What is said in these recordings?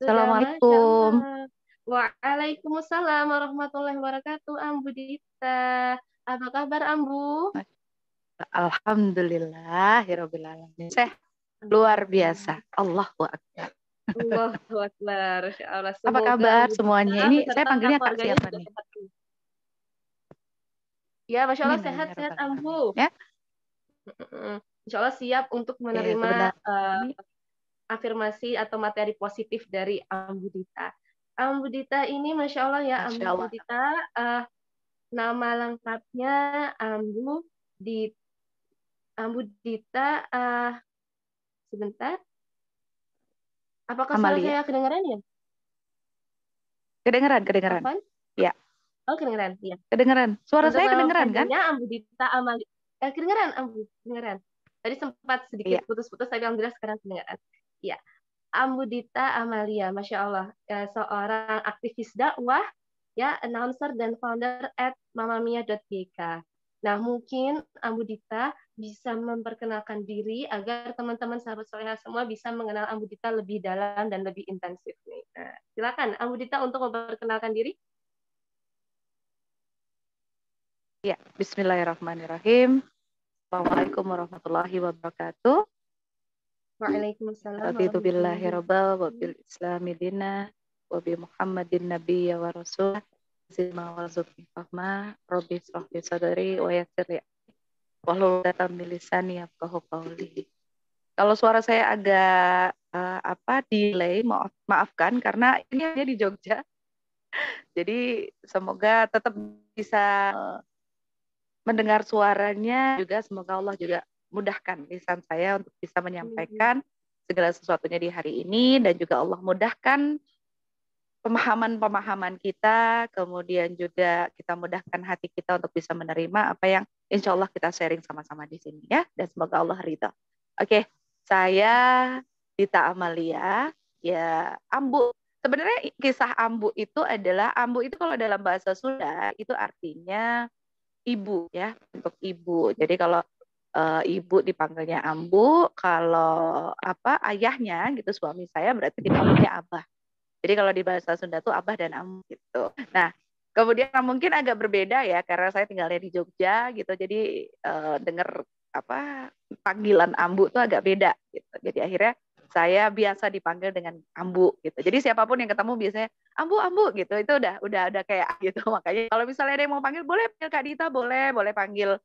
Sudah Masya Assalamualaikum. Allah. Waalaikumsalam warahmatullahi wabarakatuh, Ambu Dita. Apa kabar, Ambu? Alhamdulillahirabbil alamin. Sehat luar Alhamdulillah. biasa. Allahu akbar. Allahu Akbar. Masya Allah. Apa Semoga kabar Ambu Dita semuanya? Ini saya beserta panggilnya Kak keluarganya siapa juga nih? sehat. Ya, Masya Allah, Amin amin ya sehat-sehat, rabbal alamin. Ambu. Ya, Insya Allah siap untuk oke menerima sebentar. Ini afirmasi atau materi positif dari Ambu Dita. Ambu Dita ini, Masya Allah ya, Masya Ambu Allah. Dita, eh, nama lengkapnya Ambu Dita. Ambu Dita, sebentar. Apakah suara Amalia. saya kedengaran ya? Kedengeran. Afan? Ya, Oh, kedengaran. Iya. kedengeran. Suara Untuk saya nama kedengeran kan? panjangnya Ambu Dita Amalia. Kedengaran, Ambu. Kedengaran. Tadi sempat sedikit Iya. putus-putus, tapi alhamdulillah sekarang kedengaran. Iya. Ambu Dita Amalia, Masya Allah. Seorang aktivis dakwah, ya, announcer dan founder at mamamia.gk. Nah, mungkin Ambu Dita bisa memperkenalkan diri agar teman-teman sahabat soleha semua bisa mengenal Ambu Dita lebih dalam dan lebih intensif nih. Nah, silakan Ambu Dita untuk memperkenalkan diri. Ya, bismillahirrahmanirrahim. Assalamualaikum warahmatullahi wabarakatuh. Waalaikumsalam Raditu billahi warahmatullahi rabbal wa wabarakatuh. bil islami dina wa bi Muhammadin nabiyya wa rasul. Zima wa zubni fahma Rabbi srahli sadari wa yassir li wahlul 'uqdatam min lisani yafqahu qawli. Kalau suara saya agak delay, maafkan karena ini hanya di Jogja. Jadi semoga tetap bisa mendengar suaranya, juga semoga Allah juga mudahkan lisan saya untuk bisa menyampaikan segala sesuatunya di hari ini, dan juga Allah mudahkan pemahaman-pemahaman kita, kemudian juga kita mudahkan hati kita untuk bisa menerima apa yang insya Allah kita sharing sama-sama di sini ya, dan semoga Allah ridha. Oke, saya Dita Amalia, ya Ambu. Sebenarnya kisah Ambu itu adalah, Ambu itu kalau dalam bahasa Sunda itu artinya ibu ya, untuk ibu. Jadi kalau ibu dipanggilnya Ambu, kalau ayahnya gitu, suami saya berarti dipanggilnya Abah. Jadi kalau di bahasa Sunda tuh Abah dan Ambu gitu. Nah, kemudian mungkin agak berbeda ya karena saya tinggalnya di Jogja gitu. Jadi dengar panggilan Ambu tuh agak beda gitu. Jadi akhirnya saya biasa dipanggil dengan Ambu gitu. Jadi siapapun yang ketemu biasanya Ambu Ambu gitu. Itu udah kayak gitu. Makanya kalau misalnya ada yang mau panggil, boleh panggil Kak Dita, boleh panggil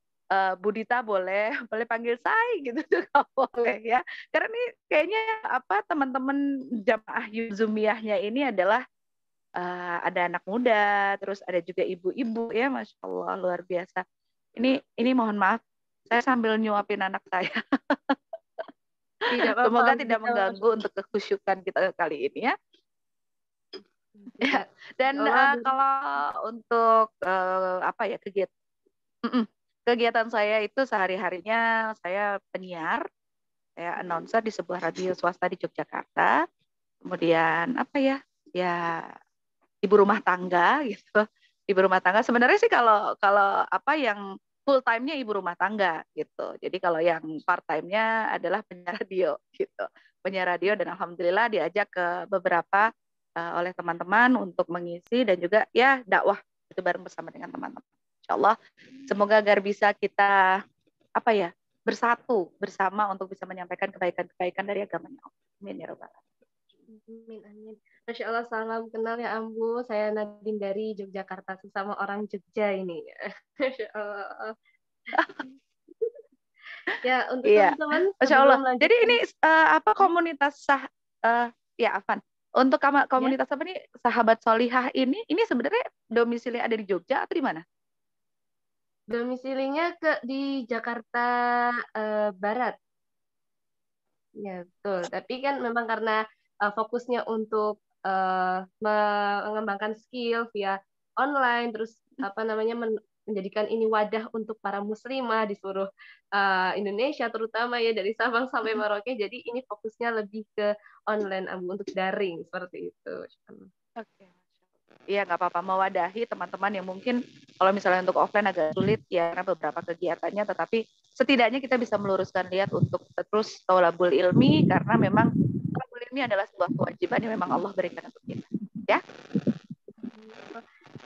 Budita, boleh panggil Sai gitu juga boleh ya. Karena ini kayaknya teman-teman jamaah Yuzumiyahnya ini adalah ada anak muda, terus ada juga ibu-ibu ya, Masya Allah luar biasa. Ini mohon maaf, saya sambil nyuapin anak saya. Tidak apa-apa, Semoga Ambu tidak Dita. mengganggu untuk kekhusyukan kita kali ini ya. Ya. Tidak. Dan Allah, kalau untuk kegiatan saya itu sehari-harinya saya penyiar, saya announcer di sebuah radio swasta di Yogyakarta. Kemudian ya ibu rumah tangga gitu. Ibu rumah tangga sebenarnya sih kalau kalau yang full time-nya ibu rumah tangga gitu. Jadi kalau yang part time-nya adalah penyiar radio gitu. Penyiar radio, dan alhamdulillah diajak ke beberapa oleh teman-teman untuk mengisi dan juga ya dakwah itu bareng bersama dengan teman-teman. Insyaallah semoga agar bisa kita bersatu bersama untuk bisa menyampaikan kebaikan-kebaikan dari agamanya Allah. Amin ya rabbal Amin, amin. Masya Allah, salam kenal ya Ambu. Saya Nadine dari Yogyakarta, sesama orang Jogja ini. Masya Allah. Ya, untuk Iya, teman-teman Masya Allah. sebelum Jadi lanjutkan, ini komunitas ya Afan. Untuk ya, komunitas apa nih, Sahabat Solihah ini sebenarnya domisili ada di Jogja atau di mana? domisilinya di Jakarta Barat. Ya, betul. Tapi kan memang karena fokusnya untuk mengembangkan skill via online, terus menjadikan ini wadah untuk para muslimah di seluruh Indonesia, terutama ya dari Sabang sampai Merauke. Jadi ini fokusnya lebih ke online, Abu, untuk daring seperti itu. Oke. Iya, nggak apa-apa, mewadahi teman-teman yang mungkin kalau misalnya untuk offline agak sulit ya karena beberapa kegiatannya, tetapi setidaknya kita bisa meluruskan niat untuk terus tolabul ilmi, karena memang tolabul ilmi adalah sebuah kewajiban yang memang Allah berikan untuk kita. Ya.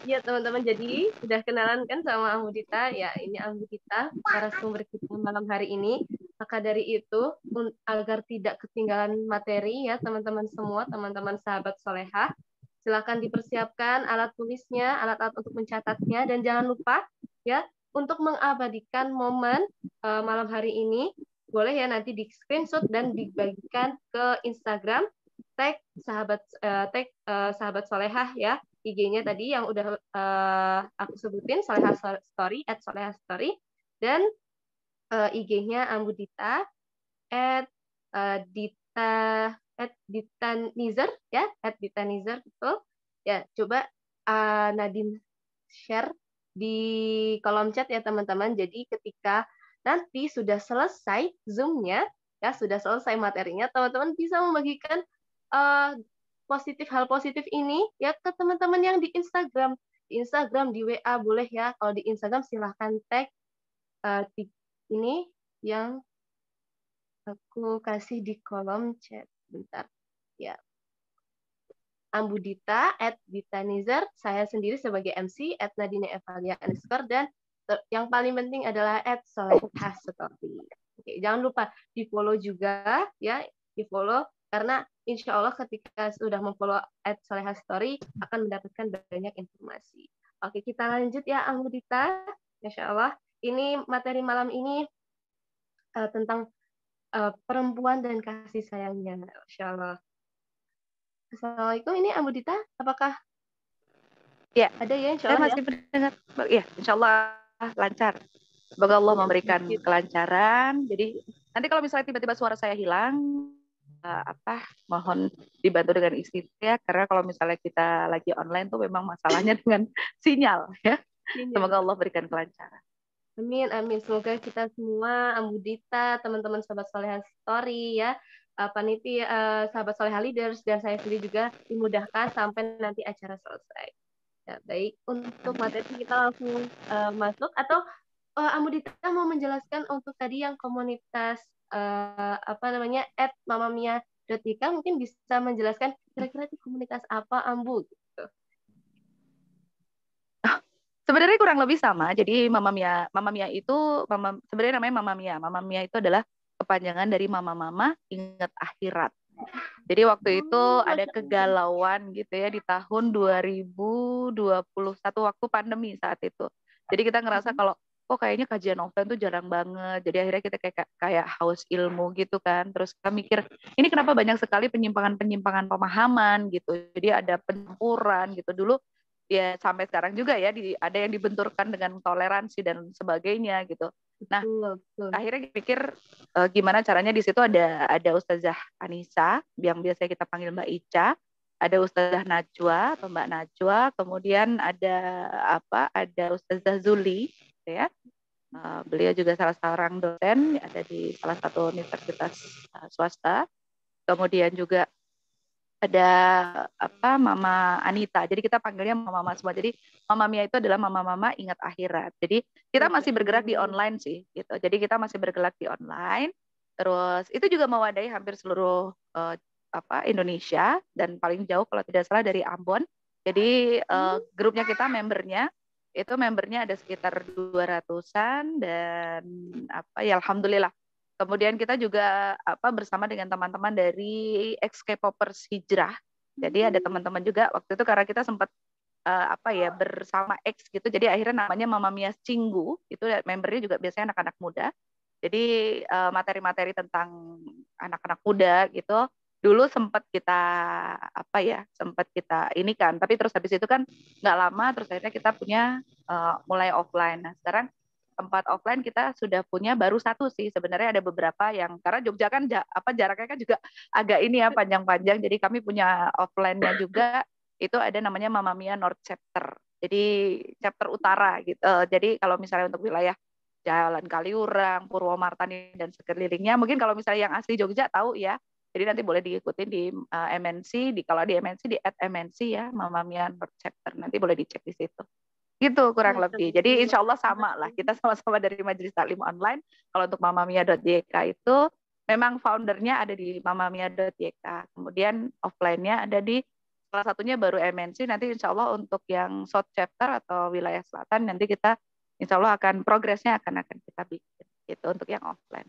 Ya teman-teman, jadi udah kenalan kan sama Amudita? Ya, ini Amudita, narasumber kita malam hari ini. Maka dari itu, agar tidak ketinggalan materi ya teman-teman semua, teman-teman sahabat solehah, silakan dipersiapkan alat tulisnya, alat-alat untuk mencatatnya, dan jangan lupa ya untuk mengabadikan momen malam hari ini. Boleh ya nanti di screenshot dan dibagikan ke Instagram, sahabat solehah ya. IG-nya tadi yang udah aku sebutin, Solehah Story, @solehah_story, dan IG-nya Ambudita, @dita, @ditanizer ya, @ditanizer, betul. Ya, coba Nadine share di kolom chat ya teman-teman. Jadi ketika nanti sudah selesai Zoom-nya, ya sudah selesai materinya, teman-teman bisa membagikan uh, hal positif ini ya ke teman-teman yang di Instagram. Di Instagram, di WA boleh ya. Kalau di Instagram silahkan tag ini yang aku kasih di kolom chat. Bentar. Ya. Ambudita, @ditanizer, saya sendiri sebagai MC, @nadine_evalia_, dan yang paling penting adalah @solehah_story. Oke, jangan lupa di follow juga ya, di follow, karena insya Allah ketika sudah memfollow @solehah_story akan mendapatkan banyak informasi. Oke, kita lanjut ya Ambudita. Insya Allah ini materi malam ini tentang perempuan dan kasih sayangnya. Insya Allah. Assalamualaikum, ini Ambudita, apakah Ya, ada ya? Insya saya Allah ya. masih mendengar. Ya, insya Allah lancar. Semoga Allah memberikan kelancaran. Jadi nanti kalau misalnya tiba-tiba suara saya hilang, mohon dibantu dengan istri ya, karena kalau misalnya kita lagi online tuh memang masalahnya dengan sinyal ya. Semoga Allah berikan kelancaran. Amin, amin. Semoga kita semua, Ambudita, teman-teman sahabat Solehah Story ya, panitia, sahabat Solehah Leaders, dan saya sendiri juga dimudahkan sampai nanti acara selesai. Ya, baik, untuk materi kita langsung masuk, atau Ambudita mau menjelaskan untuk tadi yang komunitas @mamamia.ika, mungkin bisa menjelaskan kira-kira itu komunitas apa, Ambu? Gitu. Sebenarnya kurang lebih sama. Jadi Mama Mia itu sebenarnya namanya Mama Mia. Mama Mia itu adalah kepanjangan dari Mama Ingat Akhirat. Jadi waktu itu ada kegalauan gitu ya di tahun 2021 waktu pandemi saat itu. Jadi kita ngerasa kalau kayaknya kajian offline tuh jarang banget. Jadi akhirnya kita kayak haus ilmu gitu kan. Terus kita mikir, ini kenapa banyak sekali penyimpangan-penyimpangan pemahaman gitu. Jadi ada pencampuran gitu. Dulu ya sampai sekarang juga ya ada yang dibenturkan dengan toleransi dan sebagainya gitu. Nah, akhirnya pikir gimana caranya. Di situ ada Ustazah Anissa yang biasanya kita panggil Mbak Ica, ada Ustazah Najwa atau Mbak Najwa, kemudian ada Ustazah Zuli gitu ya. Beliau juga salah seorang dosen, ada di salah satu universitas swasta. Kemudian juga ada Mama Anita. Jadi kita panggilnya Mama semua. Jadi Mama Mia itu adalah Mama Ingat Akhirat. Jadi kita masih bergerak di online sih gitu. Jadi kita masih bergerak di online. Terus itu juga mewadahi hampir seluruh Indonesia, dan paling jauh kalau tidak salah dari Ambon. Jadi grupnya kita membernya ada sekitar 200-an, dan ya alhamdulillah. Kemudian kita juga bersama dengan teman-teman dari ex-K-popers Hijrah. Jadi ada teman-teman juga waktu itu, karena kita sempat bersama X gitu. Jadi akhirnya namanya Mama Mia Cinggu. Itu membernya juga biasanya anak-anak muda. Jadi materi-materi tentang anak-anak muda gitu. Dulu sempat kita ini kan. Tapi terus habis itu kan nggak lama, terus akhirnya kita punya mulai offline. Nah sekarang tempat offline kita sudah punya baru satu sih. Sebenarnya ada beberapa yang, karena Jogja kan jaraknya kan juga agak ini ya, panjang-panjang. Jadi kami punya offline-nya juga. Itu ada namanya Mama Mia North Chapter. Jadi chapter utara gitu. Jadi kalau misalnya untuk wilayah Jalan Kaliurang, Purwomartani dan sekelilingnya, mungkin kalau misalnya yang asli Jogja tahu ya. Jadi nanti boleh diikutin di MNC, kalau di MNC di @MNC ya, Mama Mia North Chapter. Nanti boleh dicek di situ. Gitu kurang lebih. Jadi insya Allah sama lah. Kita sama-sama dari Majelis Taklim Online. Kalau untuk mamamia.yk itu memang foundernya ada di mamamia.yk. Kemudian offline-nya ada di salah satunya baru MNC. Nanti insya Allah untuk yang South Chapter atau wilayah selatan nanti kita insya Allah akan progresnya akan kita bikin gitu untuk yang offline.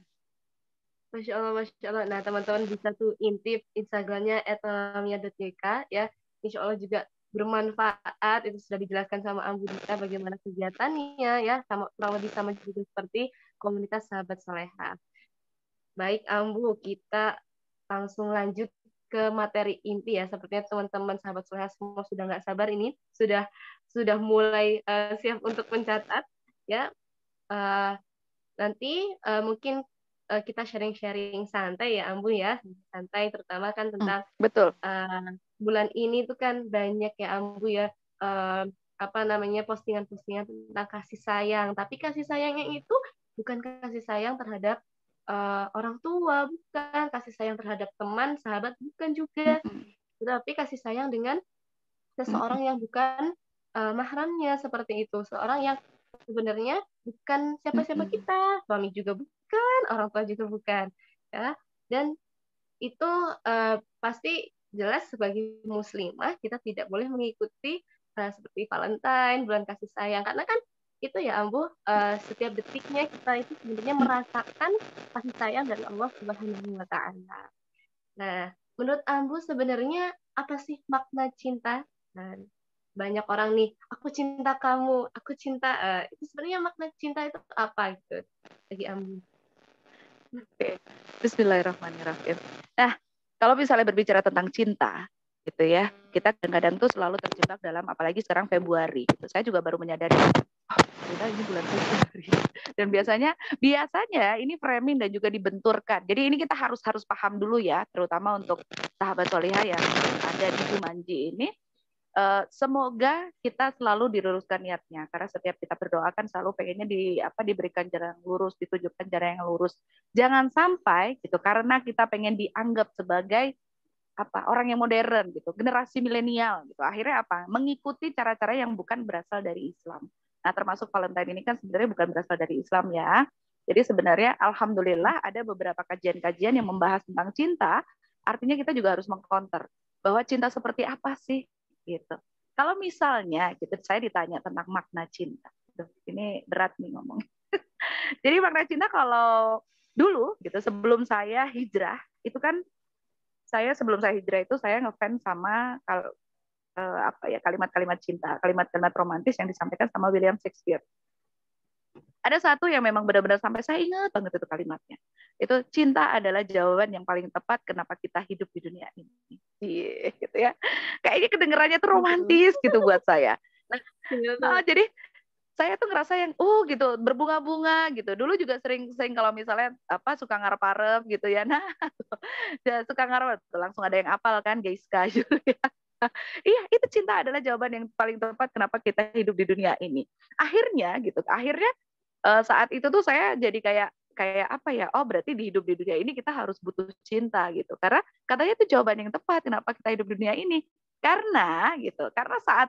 Masya Allah, Masya Allah. Nah, teman-teman bisa tuh intip Instagramnya @mamamia.yk ya. Insya Allah juga bermanfaat. Itu sudah dijelaskan sama Ambu Dita bagaimana kegiatannya ya, sama kurang lebih sama juga seperti komunitas sahabat soleha. Baik, Ambu, kita langsung lanjut ke materi inti ya. Sepertinya teman-teman sahabat soleha semua sudah nggak sabar ini, sudah mulai siap untuk mencatat ya. Uh, Nanti mungkin kita sharing-sharing santai ya Ambu ya, santai terutama kan tentang betul. Bulan ini tuh kan banyak ya Ambu ya apa namanya postingan-postingan tentang kasih sayang, tapi kasih sayangnya itu bukan kasih sayang terhadap orang tua, bukan kasih sayang terhadap teman, sahabat, bukan juga, tetapi kasih sayang dengan seseorang yang bukan mahramnya seperti itu, seorang yang sebenarnya bukan siapa-siapa kita, suami juga bukan, orang tua juga bukan, ya. Dan itu pasti jelas sebagai muslimah kita tidak boleh mengikuti seperti Valentine, bulan kasih sayang, karena kan itu ya Ambu, setiap detiknya kita itu sebenarnya merasakan kasih sayang dari Allah Subhanahu wa Ta'ala. Nah, menurut Ambu sebenarnya apa sih makna cinta? Nah, banyak orang nih, aku cinta kamu, aku cinta. Itu sebenarnya makna cinta itu apa gitu bagi Ambu? Oke. Bismillahirrahmanirrahim. Nah, kalau misalnya berbicara tentang cinta, gitu ya, kita kadang-kadang tuh selalu terjebak dalam, apalagi sekarang Februari. Gitu. Saya juga baru menyadari, oh, ini bulan Februari. Dan biasanya ini framing dan juga dibenturkan. Jadi ini kita harus paham dulu ya, terutama untuk sahabat solihah yang ada di Jumanji ini. Semoga kita selalu diluruskan niatnya, karena setiap kita berdoa kan selalu pengennya diberikan jalan yang lurus, ditunjukkan jalan yang lurus. Jangan sampai gitu karena kita pengen dianggap sebagai orang yang modern gitu, generasi milenial gitu. Akhirnya mengikuti cara-cara yang bukan berasal dari Islam. Nah, termasuk Valentine ini kan sebenarnya bukan berasal dari Islam ya. Jadi sebenarnya alhamdulillah ada beberapa kajian-kajian yang membahas tentang cinta. Artinya kita juga harus mengcounter bahwa cinta seperti apa sih gitu. Kalau misalnya gitu saya ditanya tentang makna cinta. Ini berat nih ngomong. Jadi makna cinta kalau dulu gitu sebelum saya hijrah itu kan sebelum saya hijrah itu saya ngefans sama kalimat-kalimat cinta, kalimat-kalimat romantis yang disampaikan sama William Shakespeare. Ada satu yang memang benar-benar sampai saya ingat banget itu kalimatnya. Itu cinta adalah jawaban yang paling tepat kenapa kita hidup di dunia ini. Gitu ya. Kayaknya kedengarannya tuh romantis gitu buat saya. Nah, jadi saya tuh ngerasa yang gitu berbunga-bunga gitu. Dulu juga sering kalau misalnya suka ngarep-arep gitu ya. Nah, suka ngarep langsung ada yang apal kan Geiska gitu ya. Iya, itu cinta adalah jawaban yang paling tepat kenapa kita hidup di dunia ini. Akhirnya saat itu tuh saya jadi kayak apa ya? Oh, berarti di hidup di dunia ini kita harus butuh cinta gitu. Karena katanya itu jawaban yang tepat kenapa kita hidup di dunia ini. Karena saat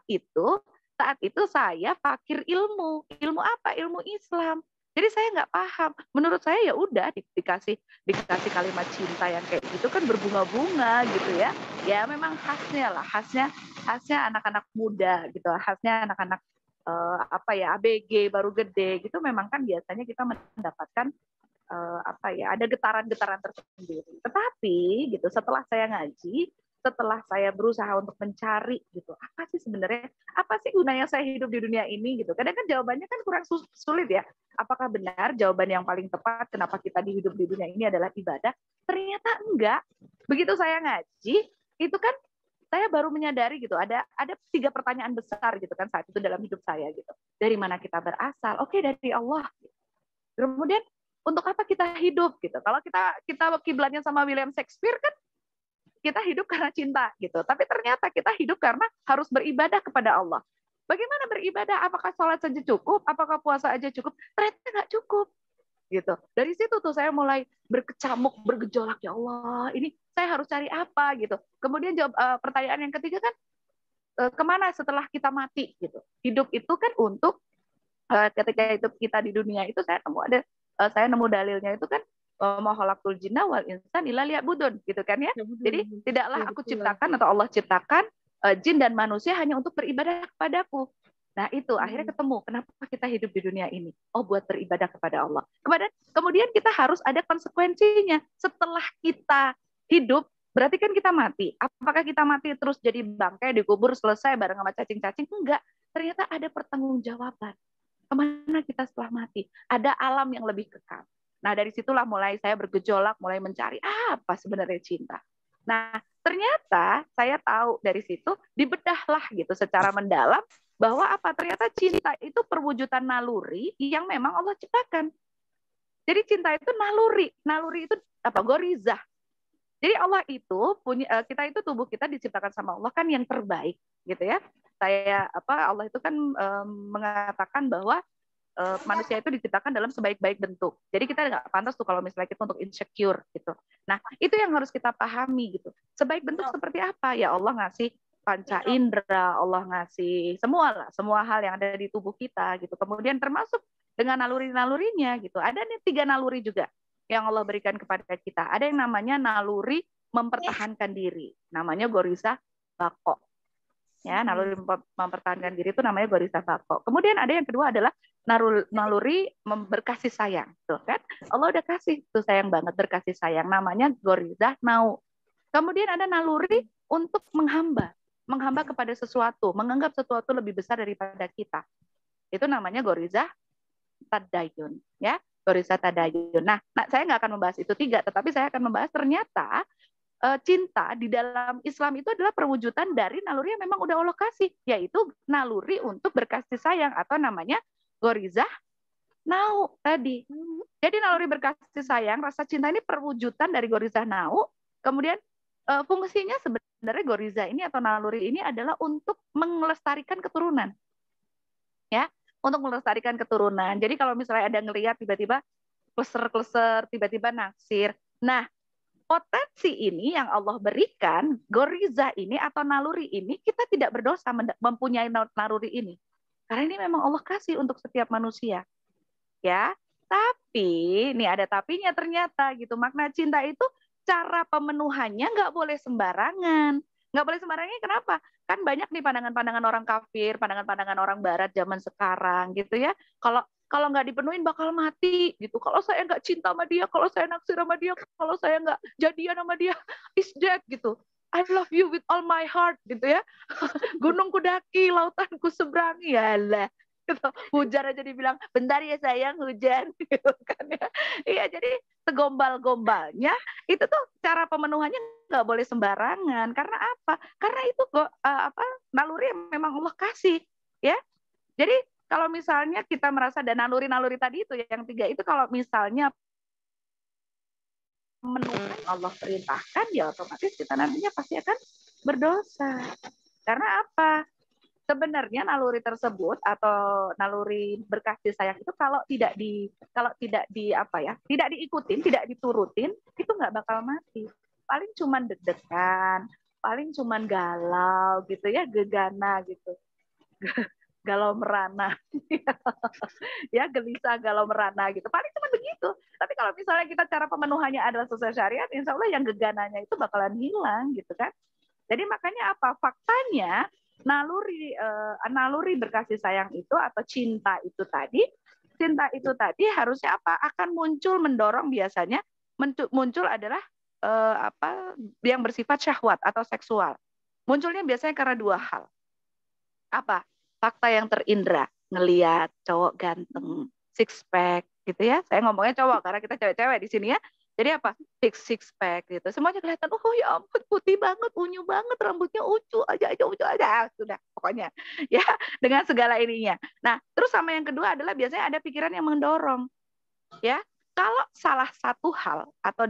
itu saya fakir ilmu. Ilmu apa? Ilmu Islam. Jadi saya nggak paham. Menurut saya ya udah dikasih kalimat cinta yang kayak gitu kan berbunga-bunga gitu ya. Ya memang khasnya anak-anak muda gitu. Khasnya anak-anak ABG baru gede gitu memang kan biasanya kita mendapatkan ada getaran-getaran tersendiri. Tetapi gitu setelah saya ngaji, setelah saya berusaha untuk mencari gitu apa sih gunanya saya hidup di dunia ini gitu. Kadang kan jawabannya kan kurang sulit ya. Apakah benar jawaban yang paling tepat kenapa kita hidup di dunia ini adalah ibadah? Ternyata enggak. Begitu saya ngaji, itu kan saya baru menyadari gitu ada 3 pertanyaan besar gitu kan saat itu dalam hidup saya gitu. Dari mana kita berasal? Oke, dari Allah. Kemudian untuk apa kita hidup gitu? Kalau kita kiblatnya sama William Shakespeare kan kita hidup karena cinta gitu. Tapi ternyata kita hidup karena harus beribadah kepada Allah. Bagaimana beribadah? Apakah sholat saja cukup? Apakah puasa aja cukup? Ternyata nggak cukup gitu. Dari situ tuh saya mulai berkecamuk, bergejolak, ya Allah, ini saya harus cari apa gitu. Kemudian pertanyaan yang ketiga kan kemana setelah kita mati gitu. Hidup itu kan untuk ketika hidup kita di dunia itu saya nemu dalilnya itu kan wa ma khalaqtul jinna wal insa illa liya'budun, gitu kan ya. Ya, Jadi betul. tidaklah Ya, aku betul. ciptakan atau Allah ciptakan jin dan manusia hanya untuk beribadah kepadaku. Nah itu akhirnya ketemu kenapa kita hidup di dunia ini. Oh, buat beribadah kepada Allah. Kemudian kita harus ada konsekuensinya. Setelah kita hidup, berarti kan kita mati. Apakah kita mati terus jadi bangkai dikubur selesai bareng sama cacing-cacing? Enggak. Ternyata ada pertanggungjawaban. Kemana kita setelah mati? Ada alam yang lebih kekal. Nah dari situlah mulai saya bergejolak, mulai mencari apa sebenarnya cinta. Nah ternyata saya tahu dari situ dibedahlah gitu secara mendalam bahwa apa ternyata cinta itu perwujudan naluri yang memang Allah ciptakan. Jadi cinta itu naluri itu apa? Gorizah. Jadi Allah itu punya kita itu tubuh kita diciptakan sama Allah kan yang terbaik gitu ya. Allah itu kan mengatakan bahwa manusia itu diciptakan dalam sebaik-baik bentuk. Jadi kita nggak pantas tuh kalau misalnya kita untuk insecure gitu. Nah itu yang harus kita pahami gitu. Sebaik bentuk seperti apa? Ya Allah ngasih panca indera, Allah ngasih semua hal yang ada di tubuh kita gitu. Kemudian termasuk dengan naluri-nalurinya gitu. Ada nih 3 naluri juga yang Allah berikan kepada kita. Ada yang namanya naluri mempertahankan diri. Namanya Gorisa Bako. Ya, naluri mempertahankan diri itu namanya Gorisa Bako. Kemudian ada yang kedua adalah naluri berkasih sayang. Tuh kan? Allah udah kasih tuh sayang banget berkasih sayang. Namanya Gorisa Nau. Kemudian ada naluri untuk menghamba kepada sesuatu, menganggap sesuatu lebih besar daripada kita. Itu namanya Gorisa Tadayun, ya. Gorisa Tadayun. Nah, saya nggak akan membahas itu 3, tetapi saya akan membahas ternyata cinta di dalam Islam itu adalah perwujudan dari naluri yang memang udah Allah kasih, yaitu naluri untuk berkasih sayang atau namanya Gorizah Nau tadi. Jadi naluri berkasih sayang, rasa cinta ini perwujudan dari Gorizah Nau. Kemudian fungsinya sebenarnya Gorizah ini atau naluri ini adalah untuk melestarikan keturunan. Ya, untuk melestarikan keturunan. Jadi kalau misalnya ada ngelihat tiba-tiba kleser-kleser, tiba-tiba naksir. Nah, potensi ini yang Allah berikan, goriza ini atau naluri ini, kita tidak berdosa mempunyai naluri ini. Karena ini memang Allah kasih untuk setiap manusia. Ya, tapi ini ada tapinya ternyata gitu. Makna cinta itu cara pemenuhannya nggak boleh sembarangan. Nggak boleh sembarangan kenapa? Kan banyak nih pandangan-pandangan orang kafir, pandangan-pandangan orang barat zaman sekarang gitu ya. Kalau nggak dipenuhin bakal mati gitu. Kalau saya nggak cinta sama dia, kalau saya naksir sama dia, kalau saya nggak jadian sama dia, is dead gitu. I love you with all my heart gitu ya. Gunung kudaki, lautan ku seberangi ya lah. Gitu. Hujan aja dibilang bentar ya sayang hujan gitu kan ya. Iya jadi segombal-gombalnya itu tuh cara pemenuhannya nggak boleh sembarangan karena apa? Karena itu naluri yang memang Allah kasih ya. Jadi kalau misalnya kita merasa ada naluri-naluri tadi itu yang 3 itu kalau misalnya memenuhi Allah perintahkan ya otomatis kita nantinya pasti akan berdosa. Karena apa? Sebenarnya naluri tersebut atau naluri berkasih sayang itu kalau tidak tidak diikutin, tidak diturutin, itu nggak bakal mati. Paling cuman deg-degan, paling cuman galau gitu ya, gegana gitu. Galau merana. Ya, gelisah galau merana gitu. Paling cuma begitu. Tapi kalau misalnya kita cara pemenuhannya adalah sesuai syariat, insya Allah yang gegananya itu bakalan hilang gitu kan. Jadi makanya apa? Faktanya naluri berkasih sayang itu atau cinta itu tadi harusnya apa? Akan muncul mendorong biasanya muncul adalah yang bersifat syahwat atau seksual. Munculnya biasanya karena 2 hal. Apa? Fakta yang terindra, ngelihat cowok ganteng, six pack gitu ya. Saya ngomongnya cowok karena kita cewek-cewek di sini ya. Jadi apa? Six pack gitu. Semuanya kelihatan, oh ya ampun putih banget, unyu banget, rambutnya uncu aja. Sudah pokoknya. Ya, dengan segala ininya. Nah, terus sama yang kedua adalah biasanya ada pikiran yang mendorong. Ya, kalau salah satu hal atau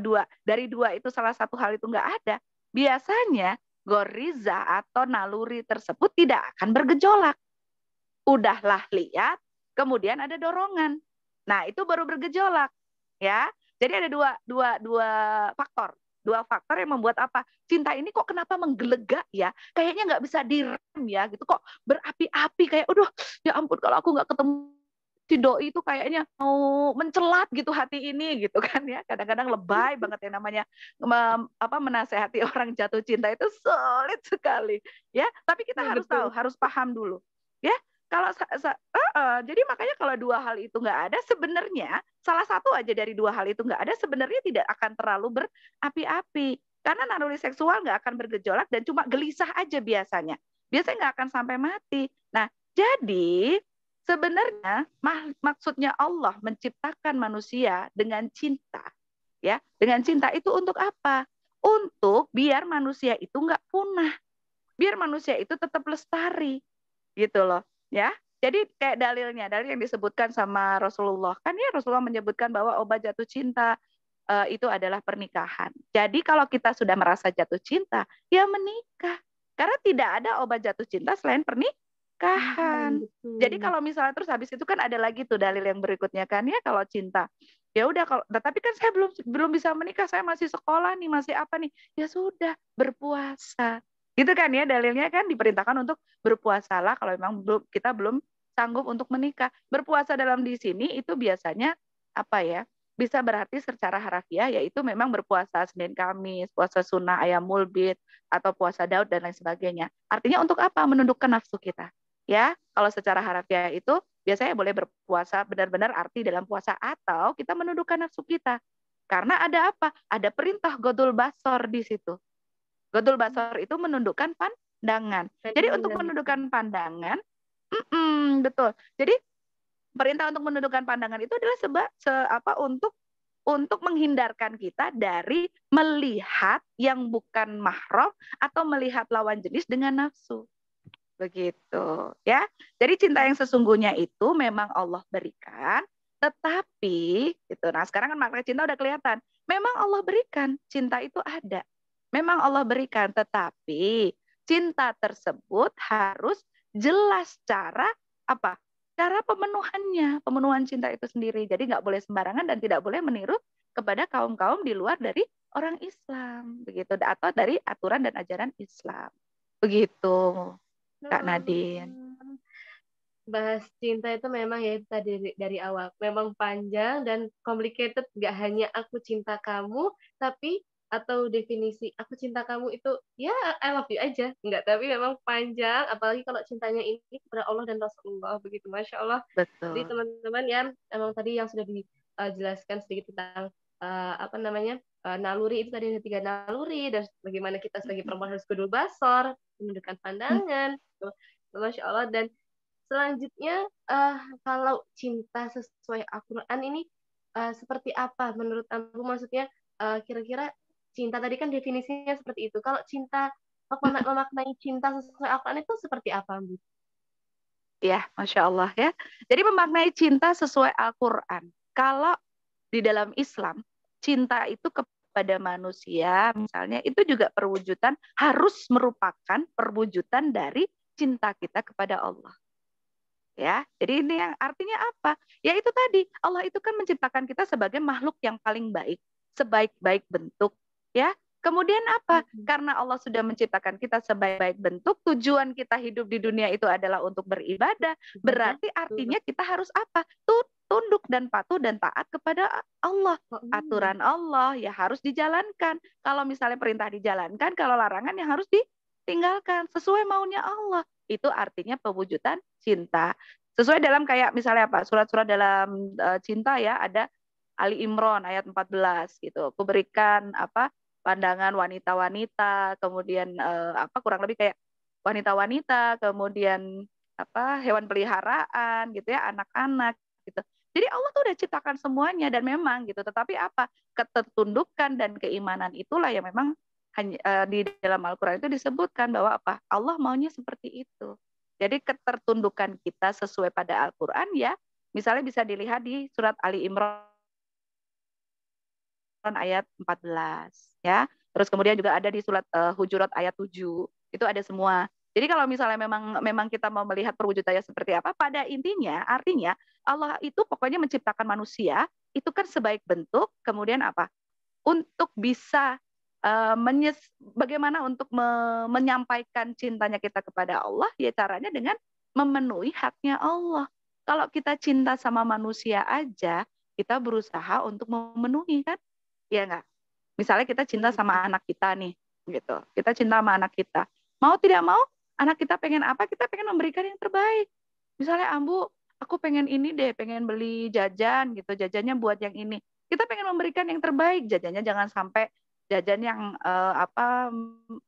dari dua itu salah satu hal itu nggak ada, biasanya goriza atau naluri tersebut tidak akan bergejolak. Udahlah lihat, kemudian ada dorongan. Nah, itu baru bergejolak, ya. Jadi ada dua faktor. 2 faktor yang membuat apa? Cinta ini kok kenapa menggelegak ya? Kayaknya nggak bisa direm ya, gitu kok berapi-api kayak, aduh, ya ampun kalau aku nggak ketemu si doi itu kayaknya mau mencelat gitu hati ini gitu kan ya. Kadang-kadang lebay banget yang namanya menasehati orang jatuh cinta itu sulit sekali ya. Tapi kita harus tahu, Betul. harus paham dulu ya. Kalau jadi makanya kalau dua hal itu nggak ada, sebenarnya salah satu aja dari dua hal itu nggak ada, sebenarnya tidak akan terlalu berapi-api. Karena naluri seksual nggak akan bergejolak dan cuma gelisah aja biasanya. Biasanya nggak akan sampai mati. Nah, jadi sebenarnya maksudnya Allah menciptakan manusia dengan cinta, ya, dengan cinta itu untuk apa? Untuk biar manusia itu nggak punah, biar manusia itu tetap lestari, gitu loh, ya. Jadi kayak dalil yang disebutkan sama Rasulullah, kan ya Rasulullah menyebutkan bahwa obat jatuh cinta itu adalah pernikahan. Jadi kalau kita sudah merasa jatuh cinta, ya menikah. Karena tidak ada obat jatuh cinta selain pernikahan. Jadi Betul. kalau misalnya terus habis itu kan ada lagi tuh dalil yang berikutnya kan ya kalau cinta. Ya udah kalau tapi kan saya belum bisa menikah, saya masih sekolah nih, masih apa nih? Ya sudah, berpuasa. Gitu kan ya dalilnya kan diperintahkan untuk berpuasalah kalau memang kita belum sanggup untuk menikah. Berpuasa dalam di sini itu biasanya apa ya? Bisa berarti secara harafiah yaitu memang berpuasa Senin Kamis, puasa sunnah ayam mulbit atau puasa Daud dan lain sebagainya. Artinya untuk apa? Menundukkan nafsu kita. Ya, kalau secara harafiah itu biasanya boleh berpuasa benar-benar arti dalam puasa atau kita menundukkan nafsu kita. Karena ada apa? Ada perintah godul basor di situ. Godul basor itu menundukkan pandangan. Jadi untuk menundukkan pandangan, betul. Jadi perintah untuk menundukkan pandangan itu adalah untuk menghindarkan kita dari melihat yang bukan mahram atau melihat lawan jenis dengan nafsu. Begitu, ya. Jadi cinta yang sesungguhnya itu memang Allah berikan, tetapi gitu. Nah, sekarang kan makna cinta udah kelihatan. Memang Allah berikan, cinta itu ada. Memang Allah berikan, tetapi cinta tersebut harus jelas cara apa? Cara pemenuhannya, pemenuhan cinta itu sendiri. Jadi nggak boleh sembarangan dan tidak boleh meniru kepada kaum-kaum di luar dari orang Islam, begitu, atau dari aturan dan ajaran Islam. Begitu, Kak Nadine. Bahas cinta itu memang ya tadi dari awal memang panjang dan complicated, gak hanya aku cinta kamu tapi atau definisi aku cinta kamu itu ya I love you aja enggak, tapi memang panjang apalagi kalau cintanya ini kepada Allah dan Rasulullah, begitu. Masya Allah. Jadi Betul. teman-teman ya emang tadi yang sudah dijelaskan sedikit tentang naluri itu tadi ada 3 naluri dan bagaimana kita sebagai perempuan harus kudu basor menundukkan pandangan gitu. Masya Allah. Dan selanjutnya, kalau cinta sesuai Al-Quran ini seperti apa menurut Ambu? Maksudnya kira-kira cinta tadi kan definisinya seperti itu. Kalau cinta memaknai cinta sesuai Al-Quran itu seperti apa, Ambu? Ya, Masya Allah ya. Jadi memaknai cinta sesuai Al-Quran. Kalau di dalam Islam, cinta itu kepada manusia, misalnya, itu juga perwujudan, harus merupakan perwujudan dari cinta kita kepada Allah. Ya, jadi ini yang artinya apa? Ya itu tadi, Allah itu kan menciptakan kita sebagai makhluk yang paling baik, sebaik-baik bentuk, ya. Kemudian apa? Karena Allah sudah menciptakan kita sebaik-baik bentuk, tujuan kita hidup di dunia itu adalah untuk beribadah. Berarti artinya kita harus apa? Tunduk dan patuh dan taat kepada Allah. Aturan Allah ya harus dijalankan. Kalau misalnya perintah dijalankan, kalau larangan yang harus ditinggalkan sesuai maunya Allah. Itu artinya pewujudan cinta. Sesuai dalam kayak misalnya apa? Surat-surat dalam cinta ya, ada Ali Imran ayat 14 gitu. Aku berikan apa? Pandangan wanita-wanita, kemudian kurang lebih kayak wanita-wanita, kemudian apa? Hewan peliharaan gitu ya, anak-anak gitu. Jadi Allah tuh udah ciptakan semuanya dan memang gitu. Tetapi apa? Ketertundukan dan keimanan itulah yang memang di dalam Al-Quran itu disebutkan bahwa apa? Allah maunya seperti itu. Jadi ketertundukan kita sesuai pada Al-Quran ya, misalnya bisa dilihat di surat Ali Imran ayat 14 ya. Terus kemudian juga ada di surat Hujurat ayat 7. Itu ada semua. Jadi kalau misalnya memang kita mau melihat perwujudannya seperti apa, pada intinya artinya Allah itu pokoknya menciptakan manusia itu kan sebaik bentuk, kemudian apa? Untuk bisa bagaimana untuk menyampaikan cintanya kita kepada Allah, ya caranya dengan memenuhi haknya Allah. Kalau kita cinta sama manusia aja, kita berusaha untuk memenuhi kan? Iya nggak? Misalnya kita cinta sama anak kita nih, gitu. Kita cinta sama anak kita. Mau tidak mau, anak kita pengen apa? Kita pengen memberikan yang terbaik. Misalnya Ambu, aku pengen ini deh, pengen beli jajan gitu, jajannya buat yang ini. Kita pengen memberikan yang terbaik, jajannya jangan sampai jajan yang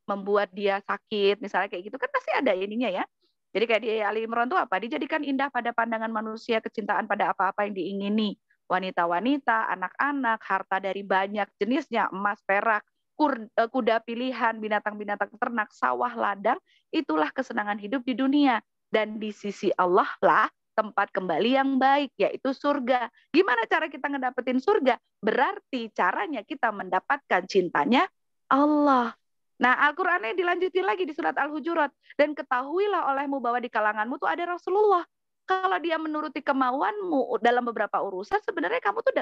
membuat dia sakit, misalnya kayak gitu kan pasti ada ininya ya. Jadi kayak di Ali Imran itu apa? Dijadikan indah pada pandangan manusia, kecintaan pada apa-apa yang diingini. Wanita-wanita, anak-anak, harta dari banyak jenisnya, emas, perak, kuda pilihan, binatang-binatang ternak, sawah, ladang, itulah kesenangan hidup di dunia. Dan di sisi Allah lah tempat kembali yang baik, yaitu surga. Gimana cara kita ngedapetin surga? Berarti caranya kita mendapatkan cintanya Allah. Nah, Al-Qur'annya dilanjutin lagi di surat Al-Hujurat. Dan ketahuilah olehmu bahwa di kalanganmu tuh ada Rasulullah. Kalau dia menuruti kemauanmu dalam beberapa urusan, sebenarnya kamu tuh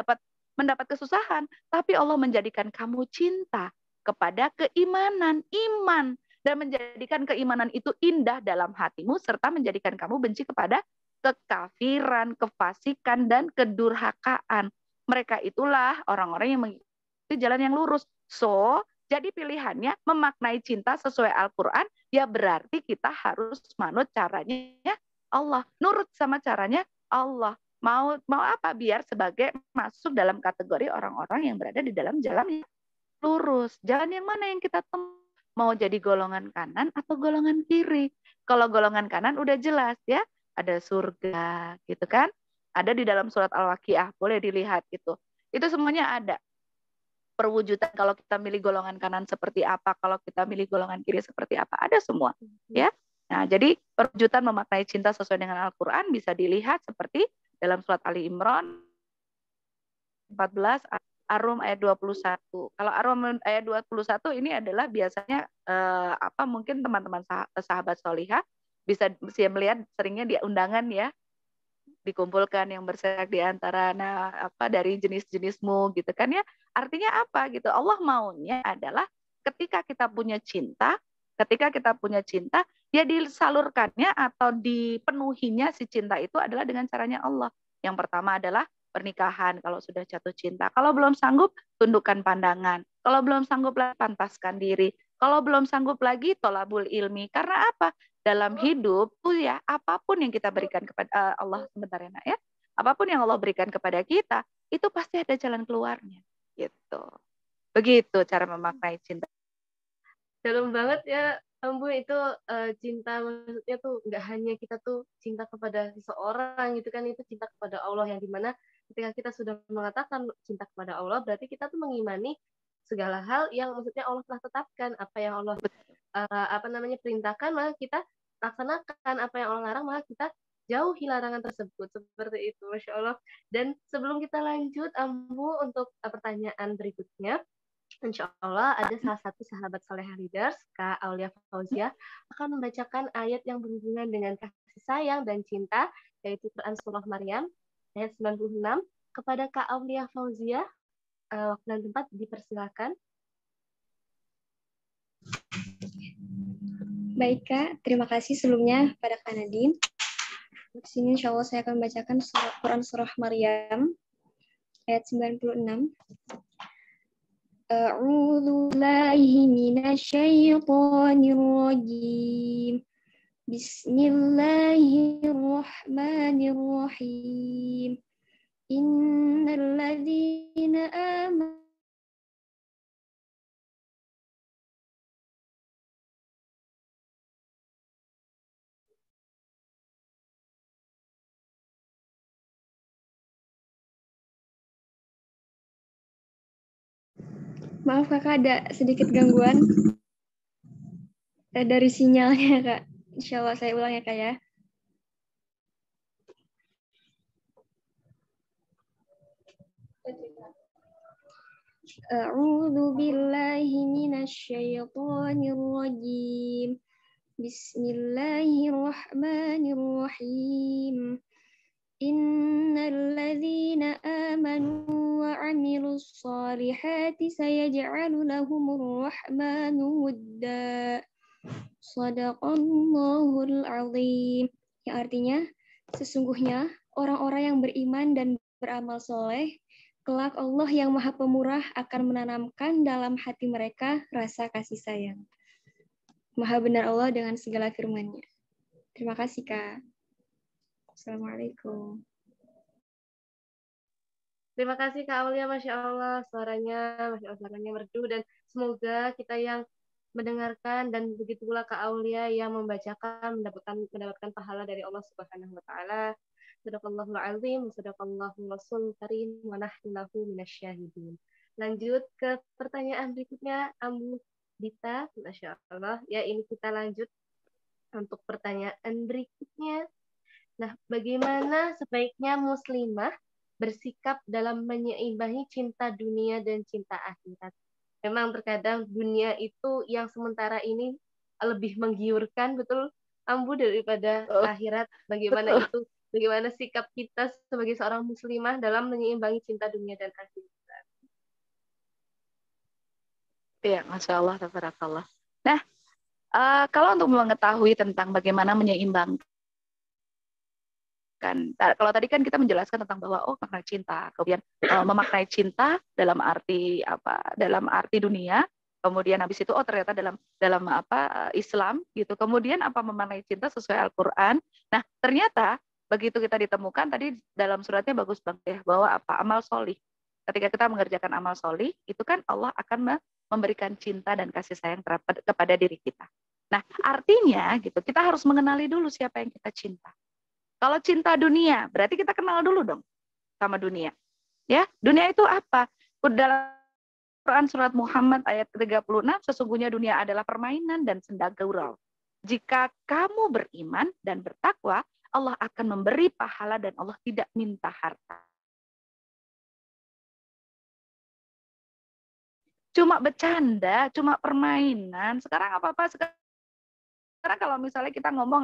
mendapat kesusahan. Tapi Allah menjadikan kamu cinta kepada keimanan, iman. Dan menjadikan keimanan itu indah dalam hatimu, serta menjadikan kamu benci kepada kekafiran, kefasikan, dan kedurhakaan. Mereka itulah orang-orang yang mengikuti jalan yang lurus. So, jadi pilihannya memaknai cinta sesuai Al-Quran, ya berarti kita harus manut caranya Allah. Nurut sama caranya Allah. Mau apa? Biar sebagai masuk dalam kategori orang-orang yang berada di dalam jalan yang lurus. Jalan yang mana yang kita tempuh? Mau jadi golongan kanan atau golongan kiri? Kalau golongan kanan udah jelas ya, ada surga gitu kan. Ada di dalam surat Al-Waqiah, boleh dilihat gitu. Itu semuanya ada. Perwujudan kalau kita milih golongan kanan seperti apa, kalau kita milih golongan kiri seperti apa, ada semua ya. Nah, jadi perwujudan memaknai cinta sesuai dengan Al-Qur'an bisa dilihat seperti dalam surat Ali Imran 14, Ar-Rum ayat 21. Kalau Ar-Rum ayat 21 ini adalah biasanya mungkin teman-teman sahabat solihah bisa melihat seringnya di undangan ya, dikumpulkan yang berserak di antara dari jenis-jenismu gitu kan ya. Artinya apa gitu? Allah maunya adalah ketika kita punya cinta, ya disalurkannya atau dipenuhinya si cinta itu adalah dengan caranya Allah. Yang pertama adalah pernikahan kalau sudah jatuh cinta. Kalau belum sanggup, tundukkan pandangan. Kalau belum sanggup lagi, pantaskan diri. Kalau belum sanggup lagi, tolabul ilmi. Karena apa? Dalam hidup ya, apapun yang kita berikan kepada Allah, sebentar ya Nak ya, apapun yang Allah berikan kepada kita itu pasti ada jalan keluarnya gitu. Begitu cara memaknai cinta. Dalam banget ya Ambu, itu cinta maksudnya tuh nggak hanya kita tuh cinta kepada seseorang gitu kan, itu cinta kepada Allah, yang dimana ketika kita sudah mengatakan cinta kepada Allah berarti kita tuh mengimani segala hal yang maksudnya Allah telah tetapkan. Apa yang Allah perintahkan maka kita laksanakan, apa yang Allah larang maka kita jauhi larangan tersebut, seperti itu. Masya Allah. Dan sebelum kita lanjut Ambu untuk pertanyaan berikutnya, Insya Allah ada salah satu sahabat Saleh Leaders, Kak Aulia Fauzia, akan membacakan ayat yang berhubungan dengan kasih sayang dan cinta, yaitu Quran Surah Maryam ayat 96. Kepada Kak Aulia Fauzia, waktu dan tempat dipersilakan. Baik Kak, terima kasih sebelumnya pada Kak Nadine. Di sini insya Allah saya akan membacakan Quran Surah Maryam ayat 96. A'udzu billahi minasyaitonir rajim. Bismillahirrahmanirrahim. Innal ladzina amanu Maaf Kakak, ada sedikit gangguan dari sinyalnya Kak. Insya Allah saya ulang ya Kak ya. A'udzu billahi minasyaitonir rajim. Bismillahirrahmanirrahim. Innal ladzina amanu wa 'amilus solihati sayaj'alu lahumur rahmanu wudda. Shadaqallahul 'azim. Yang artinya, sesungguhnya orang-orang yang beriman dan beramal soleh, kelak Allah yang Maha Pemurah akan menanamkan dalam hati mereka rasa kasih sayang. Maha benar Allah dengan segala firman-Nya. Terima kasih, Kak. Assalamualaikum. Terima kasih Kak Aulia, Masya Allah, suaranya merdu, dan semoga kita yang mendengarkan dan begitu pula Kak Aulia yang membacakan mendapatkan pahala dari Allah Subhanahu wa taala. Shadaqallahul azim, shadaqallahul rasul karim, wa nahnu lahu minasyahidin. Lanjut ke pertanyaan berikutnya, Ambu Dita, Masya Allah. Ya, ini kita lanjut untuk pertanyaan berikutnya. Nah, bagaimana sebaiknya muslimah bersikap dalam menyeimbangi cinta dunia dan cinta akhirat? Memang terkadang dunia itu yang sementara ini lebih menggiurkan, betul Ambu, daripada akhirat. Bagaimana itu? Bagaimana sikap kita sebagai seorang muslimah dalam menyeimbangi cinta dunia dan akhirat? Iya, Masya Allah, tabarakallah. Nah, kalau untuk mengetahui tentang bagaimana menyeimbangkan, kalau tadi kan kita menjelaskan tentang bahwa makna cinta, kemudian memaknai cinta dalam arti apa? Dalam arti dunia, kemudian habis itu ternyata dalam apa Islam gitu. Kemudian apa memaknai cinta sesuai Al-Qur'an. Nah, ternyata begitu kita ditemukan tadi dalam suratnya bagus banget ya, bahwa apa? Amal solih. Ketika kita mengerjakan amal solih, itu kan Allah akan memberikan cinta dan kasih sayang kepada diri kita. Nah, artinya gitu, kita harus mengenali dulu siapa yang kita cinta. Kalau cinta dunia, berarti kita kenal dulu dong sama dunia. Ya, dunia itu apa? Dalam Quran surat Muhammad ayat 36, sesungguhnya dunia adalah permainan dan senda gurau. Jika kamu beriman dan bertakwa, Allah akan memberi pahala dan Allah tidak minta harta. Cuma bercanda, cuma permainan. Sekarang apa-apa sekarang kalau misalnya kita ngomong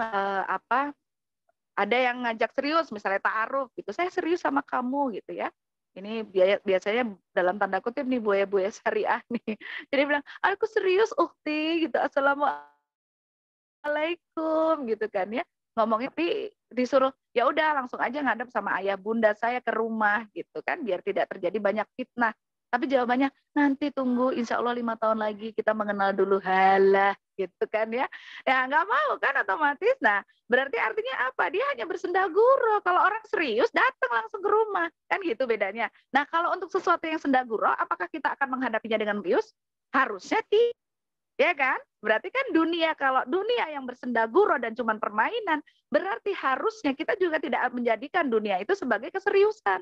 ada yang ngajak serius, misalnya ta'aruf gitu, saya serius sama kamu gitu ya. Ini biasanya dalam tanda kutip nih buaya-buaya syariah nih. Jadi bilang, aku serius ukti gitu, assalamualaikum gitu kan ya. Ngomongnya tapi disuruh ya udah langsung aja ngadep sama ayah bunda saya ke rumah gitu kan, biar tidak terjadi banyak fitnah. Tapi jawabannya nanti tunggu, insya Allah 5 tahun lagi kita mengenal dulu, halah gitu kan ya. Ya nggak mau kan otomatis. Nah berarti artinya apa? Dia hanya bersendaguro. Kalau orang serius datang langsung ke rumah kan gitu bedanya. Nah kalau untuk sesuatu yang sendaguro, apakah kita akan menghadapinya dengan bius? Harusnya tidak. Ya kan? Berarti kan dunia, kalau dunia yang bersendaguro dan cuma permainan, berarti harusnya kita juga tidak menjadikan dunia itu sebagai keseriusan.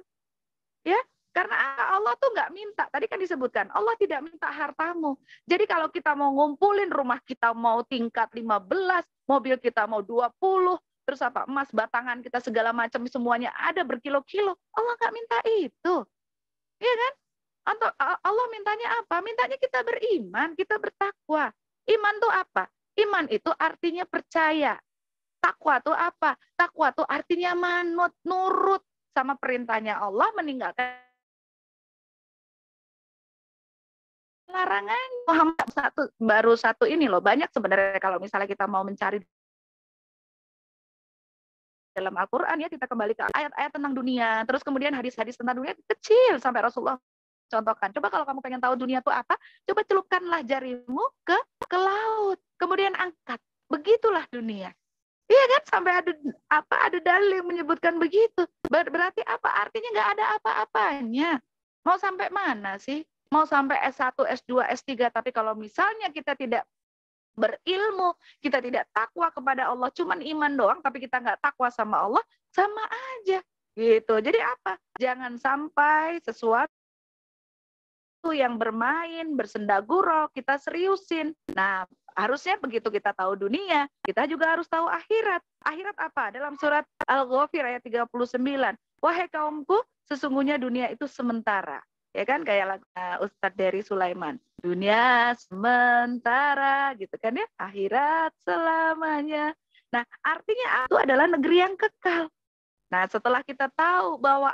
Ya, karena Allah tuh nggak minta, tadi kan disebutkan, Allah tidak minta hartamu. Jadi kalau kita mau ngumpulin rumah kita mau tingkat 15, mobil kita mau 20, terus apa emas batangan kita segala macam semuanya ada berkilo-kilo, Allah nggak minta itu. Iya kan? Allah mintanya apa? Mintanya kita beriman, kita bertakwa. Iman tuh apa? Iman itu artinya percaya. Takwa tuh apa? Takwa tuh artinya manut, nurut sama perintahnya Allah, meninggalkan larangan. Muhammad baru satu ini loh, banyak sebenarnya kalau misalnya kita mau mencari dalam Al-Quran ya, kita kembali ke ayat-ayat tentang dunia, terus kemudian hadis-hadis tentang dunia kecil sampai Rasulullah contohkan. Coba kalau kamu pengen tahu dunia itu apa, coba celupkanlah jarimu ke laut, kemudian angkat. Begitulah dunia. Iya kan, sampai ada dalil yang menyebutkan begitu. Berarti apa? Artinya nggak ada apa-apanya. Mau sampai mana sih? Mau sampai S1, S2, S3, tapi kalau misalnya kita tidak berilmu, kita tidak takwa kepada Allah, cuman iman doang, tapi kita nggak takwa sama Allah, sama aja. Gitu. Jadi apa? Jangan sampai sesuatu yang bermain, bersendagurau, kita seriusin. Nah, harusnya begitu kita tahu dunia, kita juga harus tahu akhirat. Akhirat apa? Dalam surat Al-Ghafir ayat 39. Wahai kaumku, sesungguhnya dunia itu sementara. Ya kan, kayak lagu Ustadz Dery Sulaiman. Dunia sementara, gitu kan ya. Akhirat selamanya. Nah, artinya itu adalah negeri yang kekal. Nah, setelah kita tahu bahwa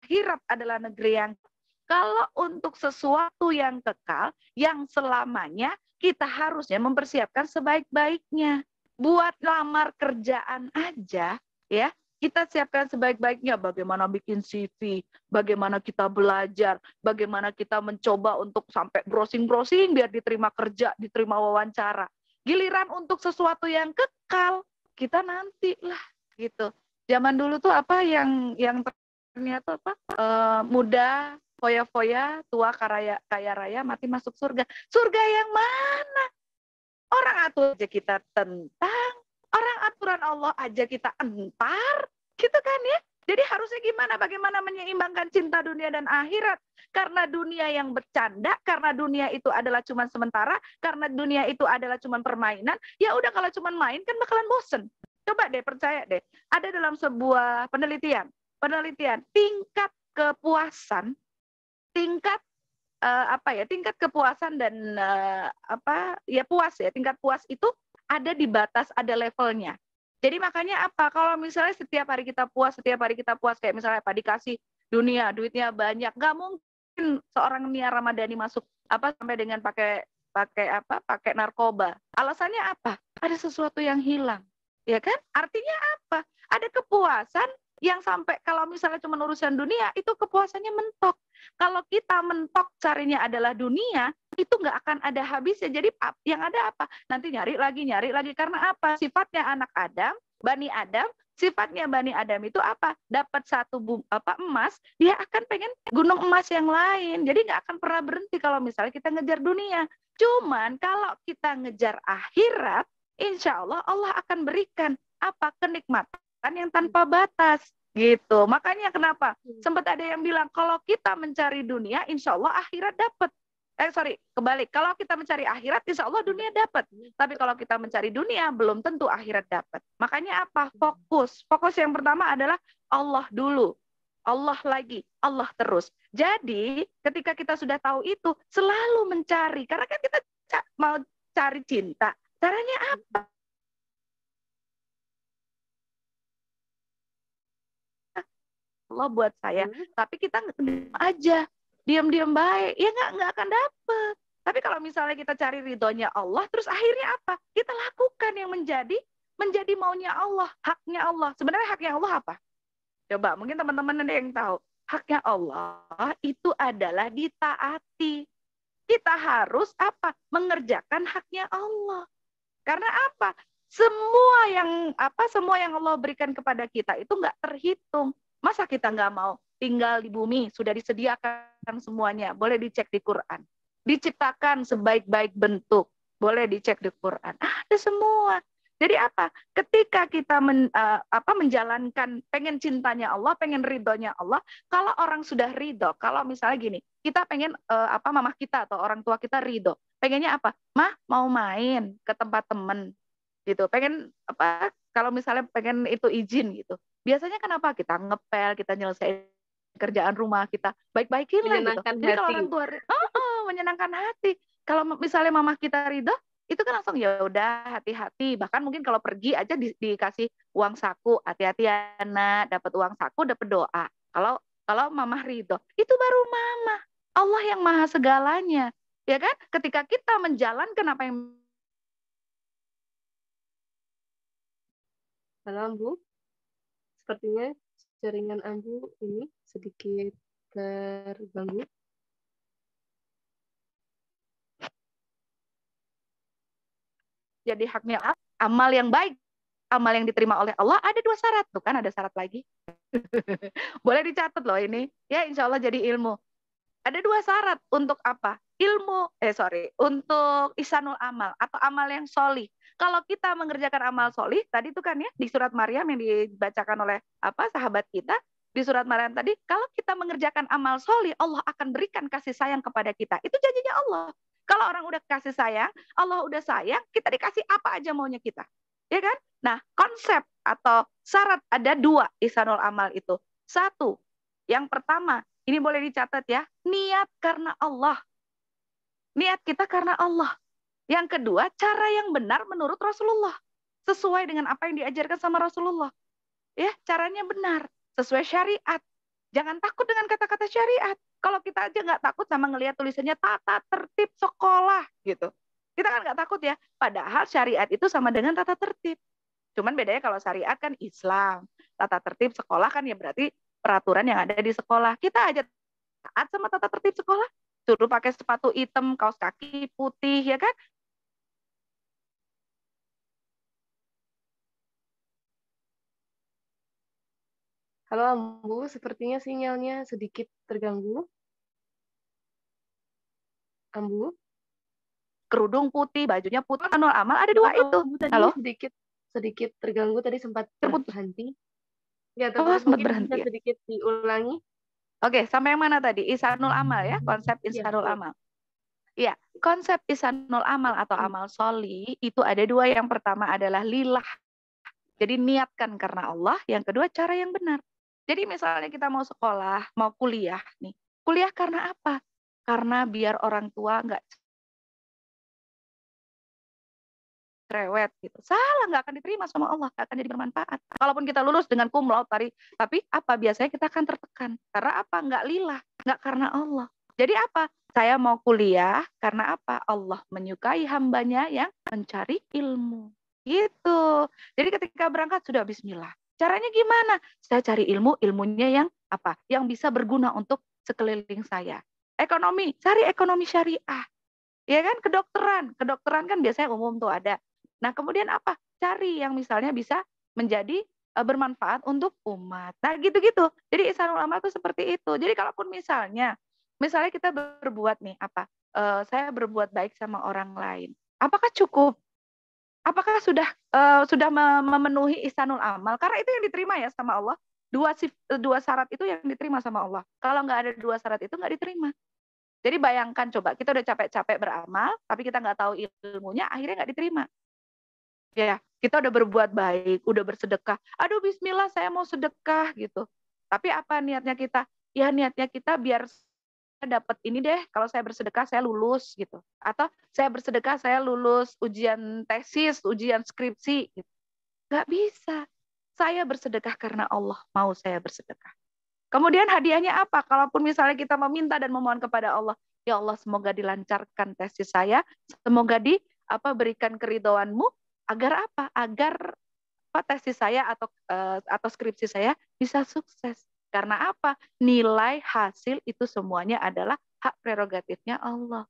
akhirat adalah negeri yang kekal, kalau untuk sesuatu yang kekal, yang selamanya, kita harusnya mempersiapkan sebaik-baiknya. Buat lamar kerjaan aja, ya, kita siapkan sebaik-baiknya, bagaimana bikin CV, bagaimana kita belajar, bagaimana kita mencoba untuk sampai browsing-browsing biar diterima kerja, diterima wawancara. Giliran untuk sesuatu yang kekal, kita nantilah gitu. Zaman dulu tuh apa yang ternyata apa? Muda foya-foya, tua kaya raya, mati masuk surga. Surga yang mana? Orang atur aja kita tentang, orang aturan Allah aja kita entar, gitu kan ya? Jadi harusnya gimana? Bagaimana menyeimbangkan cinta dunia dan akhirat? Karena dunia yang bercanda, karena dunia itu adalah cuma sementara, karena dunia itu adalah cuma permainan, ya udah kalau cuma main kan bakalan bosen. Coba deh, percaya deh. Ada dalam sebuah penelitian tingkat kepuasan, tingkat tingkat kepuasan dan tingkat puas itu ada di batas, ada levelnya. Jadi makanya apa? Kalau misalnya setiap hari kita puas kayak misalnya apa, dikasih dunia, duitnya banyak, nggak mungkin seorang Nia Ramadhani masuk sampai dengan pakai narkoba. Alasannya apa? Ada sesuatu yang hilang, ya kan? Artinya apa? Ada kepuasan yang sampai kalau misalnya cuma urusan dunia, itu kepuasannya mentok. Kalau kita mentok carinya adalah dunia, itu nggak akan ada habisnya. Jadi yang ada apa? Nanti nyari lagi. Karena apa? Sifatnya anak Adam, Bani Adam, sifatnya Bani Adam itu apa? Dapat satu emas, dia akan pengen gunung emas yang lain. Jadi nggak akan pernah berhenti kalau misalnya kita ngejar dunia. Cuman kalau kita ngejar akhirat, insya Allah Allah akan berikan apa? Kenikmatan yang tanpa batas gitu. Makanya kenapa sempat ada yang bilang kalau kita mencari dunia insya Allah akhirat dapat. Kebalik, kalau kita mencari akhirat insya Allah dunia dapat, tapi kalau kita mencari dunia belum tentu akhirat dapat. Makanya apa? Fokus yang pertama adalah Allah dulu, Allah lagi, Allah terus. Jadi ketika kita sudah tahu itu, selalu mencari, karena kan kita mau cari cinta, caranya apa? Allah buat saya, tapi kita diam baik, ya nggak akan dapet. Tapi kalau misalnya kita cari ridhonya Allah, terus akhirnya apa? Kita lakukan yang menjadi maunya Allah, haknya Allah. Sebenarnya haknya Allah apa? Coba, mungkin teman-teman ada yang tahu. Haknya Allah itu adalah ditaati. Kita harus apa? Mengerjakan haknya Allah. Karena apa? Semua yang Allah berikan kepada kita itu nggak terhitung. Masa kita nggak mau tinggal di bumi, sudah disediakan semuanya. Boleh dicek di Quran. Diciptakan sebaik-baik bentuk. Boleh dicek di Quran. Ada semua. Jadi apa? Ketika kita menjalankan pengen cintanya Allah, pengen ridhonya Allah, kalau orang sudah ridho, kalau misalnya gini, kita pengen mamah kita atau orang tua kita ridho. Pengennya apa? Mah mau main ke tempat temen gitu. Pengen kalau misalnya pengen itu izin gitu. Biasanya kenapa? Kita ngepel, kita nyelesain kerjaan rumah kita, baik-baikin lah gitu. Jadi kalau orang tua menyenangkan hati. Kalau misalnya mamah kita ridho, itu kan langsung ya udah hati-hati. Bahkan mungkin kalau pergi aja dikasih uang saku, hati-hati ya nak, dapat uang saku, dapat doa. Kalau mamah ridho, itu baru mamah. Allah yang maha segalanya. Ya kan? Ketika kita menjalankan apa yang Halo Bu, sepertinya jaringan Ambu ini sedikit terganggu. Jadi haknya amal yang baik, amal yang diterima oleh Allah ada 2 syarat. Tuh kan ada syarat lagi. Boleh dicatat loh ini. Ya insya Allah jadi ilmu. Ada 2 syarat untuk apa? Untuk ihsanul amal atau amal yang sholih. Kalau kita mengerjakan amal sholih, tadi itu kan ya di surat Maryam yang dibacakan oleh sahabat kita, di surat Maryam tadi, kalau kita mengerjakan amal sholih, Allah akan berikan kasih sayang kepada kita. Itu janjinya Allah. Kalau orang udah kasih sayang, Allah udah sayang, kita dikasih apa aja maunya kita. Ya kan? Nah, konsep atau syarat ada 2 ihsanul amal itu. 1, yang pertama, ini boleh dicatat ya, niat karena Allah. Niat kita karena Allah. Yang kedua, cara yang benar menurut Rasulullah. Sesuai dengan apa yang diajarkan sama Rasulullah. Ya, caranya benar. Sesuai syariat. Jangan takut dengan kata-kata syariat. Kalau kita aja nggak takut sama ngelihat tulisannya tata tertib sekolah gitu. Kita kan nggak takut ya. Padahal syariat itu sama dengan tata tertib. Cuman bedanya kalau syariat kan Islam. tata tertib sekolah kan ya berarti peraturan yang ada di sekolah. Kita aja taat sama tata tertib sekolah, suruh pakai sepatu hitam, kaos kaki putih, ya kan? Halo Ambu, sepertinya sinyalnya sedikit terganggu. Ambu? Kerudung putih, bajunya putih, Isanul Amal ada dua itu. Ambu tadi Halo? sedikit terganggu, tadi sempat berhenti. Ya, Oh, tapi sempat mungkin berhenti bisa ya. sedikit diulangi. Oke, sampai yang mana tadi? Isanul Amal ya, konsep Ya, Isanul Amal. Iya, konsep Isanul Amal atau amal soli itu ada dua. Yang pertama adalah lillah. Jadi niatkan karena Allah. Yang kedua cara yang benar. Jadi misalnya kita mau sekolah, mau kuliah nih. Kuliah karena apa? Karena biar orang tua nggak cerewet gitu. Salah, nggak akan diterima sama Allah, nggak akan jadi bermanfaat. Kalaupun kita lulus dengan cum laude tapi apa? Biasanya kita akan tertekan. Karena apa? Nggak lillah, nggak karena Allah. Jadi apa? Saya mau kuliah karena apa? Allah menyukai hambanya yang mencari ilmu. Gitu. Jadi ketika berangkat sudah bismillah. Caranya gimana? Saya cari ilmu, ilmunya yang apa? Yang bisa berguna untuk sekeliling saya. Ekonomi, cari ekonomi syariah. Ya kan? Kedokteran kan biasanya umum tuh ada. Nah, kemudian apa? Cari yang misalnya bisa menjadi bermanfaat untuk umat. Nah, gitu-gitu. Jadi Ihsanul Amal itu seperti itu. Jadi kalaupun misalnya kita berbuat nih apa? Saya berbuat baik sama orang lain. Apakah cukup? Apakah sudah memenuhi Ihsanul Amal? Karena itu yang diterima ya sama Allah. Dua syarat itu yang diterima sama Allah. Kalau nggak ada dua syarat itu nggak diterima. Jadi bayangkan coba, kita udah capek-capek beramal, tapi kita nggak tahu ilmunya, akhirnya nggak diterima. Ya, kita udah berbuat baik, udah bersedekah. Aduh, bismillah saya mau sedekah gitu. Tapi apa niatnya kita? Ya niatnya kita biar saya dapat ini deh, kalau saya bersedekah saya lulus gitu. Atau saya bersedekah saya lulus ujian tesis, ujian skripsi gitu. Nggak bisa. Saya bersedekah karena Allah mau saya bersedekah. Kemudian hadiahnya apa? Kalaupun misalnya kita meminta dan memohon kepada Allah, ya Allah semoga dilancarkan tesis saya, semoga berikan keridhoanmu agar apa? Agar tesis saya atau skripsi saya bisa sukses. Karena apa? Nilai hasil itu semuanya adalah hak prerogatifnya Allah.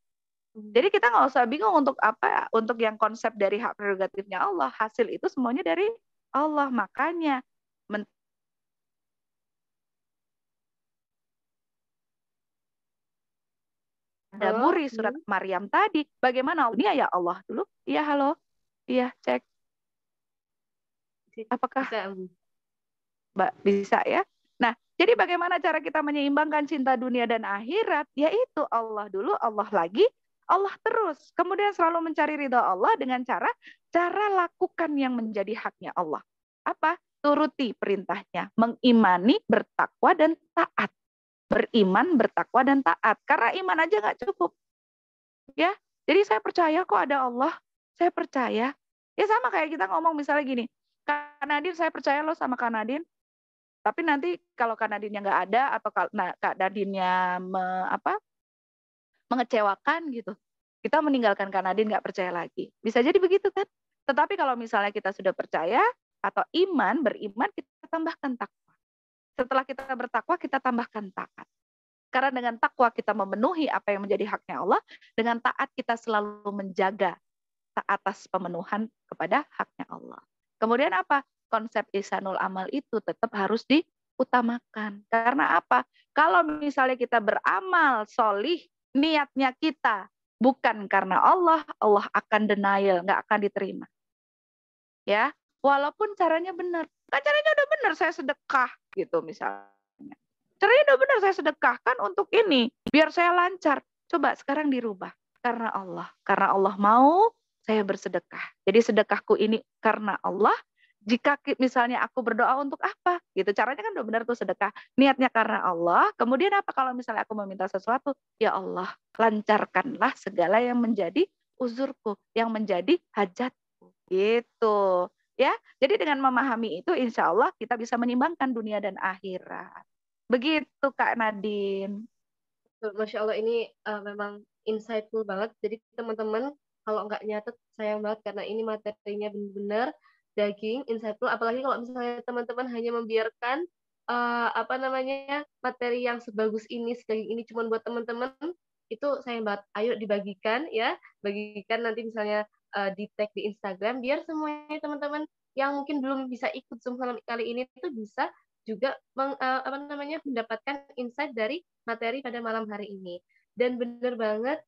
Jadi kita nggak usah bingung untuk apa, untuk yang konsep dari hak prerogatifnya Allah. Hasil itu semuanya dari Allah. Makanya daburi surat Maryam tadi. Bagaimana? Ini ya Allah dulu. Iya, halo. Iya, cek. Apakah Mbak bisa ya? Nah, jadi bagaimana cara kita menyeimbangkan cinta dunia dan akhirat? Yaitu Allah dulu, Allah lagi, Allah terus. Kemudian selalu mencari ridha Allah dengan cara lakukan yang menjadi haknya Allah. Apa? Turuti perintahnya, mengimani, bertakwa dan taat. Beriman, bertakwa dan taat. Karena iman aja nggak cukup. Ya, jadi saya percaya kok ada Allah. Saya percaya. Ya sama kayak kita ngomong misalnya gini, Kak Nadine, saya percaya lo sama Kak Nadine. Tapi nanti kalau Kak Nadine-nya nggak ada atau Kak Nadine-nya mengecewakan gitu, kita meninggalkan Kak Nadine, nggak percaya lagi. Bisa jadi begitu kan? Tetapi kalau misalnya kita sudah percaya atau beriman, kita tambahkan takwa. Setelah kita bertakwa, kita tambahkan taat. Karena dengan takwa kita memenuhi apa yang menjadi haknya Allah, dengan taat kita selalu menjaga atas pemenuhan kepada haknya Allah. Kemudian apa? Konsep Ihsanul Amal itu tetap harus diutamakan. Karena apa? Kalau misalnya kita beramal solih, niatnya kita bukan karena Allah, Allah akan denial, nggak akan diterima. Ya, walaupun caranya benar. Kan caranya udah benar, saya sedekah gitu misalnya. Caranya udah benar, saya sedekahkan untuk ini, biar saya lancar. Coba sekarang dirubah. Karena Allah mau saya bersedekah. Jadi sedekahku ini karena Allah. Jika misalnya aku berdoa untuk apa? Gitu. Caranya kan udah benar tuh sedekah. Niatnya karena Allah. Kemudian apa kalau misalnya aku meminta sesuatu? Ya Allah, lancarkanlah segala yang menjadi uzurku, yang menjadi hajatku. Gitu. Ya, jadi dengan memahami itu, insya Allah kita bisa menyimbangkan dunia dan akhirat. Begitu Kak Nadine. Masya Allah, ini memang insightful banget. Jadi teman-teman kalau nggak nyatet sayang banget karena ini materinya benar-benar daging, insightful, apalagi kalau misalnya teman-teman hanya membiarkan materi yang sebagus ini, sedaging ini cuma buat teman-teman, itu sayang banget. Ayo dibagikan ya, bagikan nanti misalnya di tag di Instagram biar semuanya teman-teman yang mungkin belum bisa ikut Zoom kali ini itu bisa juga mendapatkan insight dari materi pada malam hari ini. Dan benar banget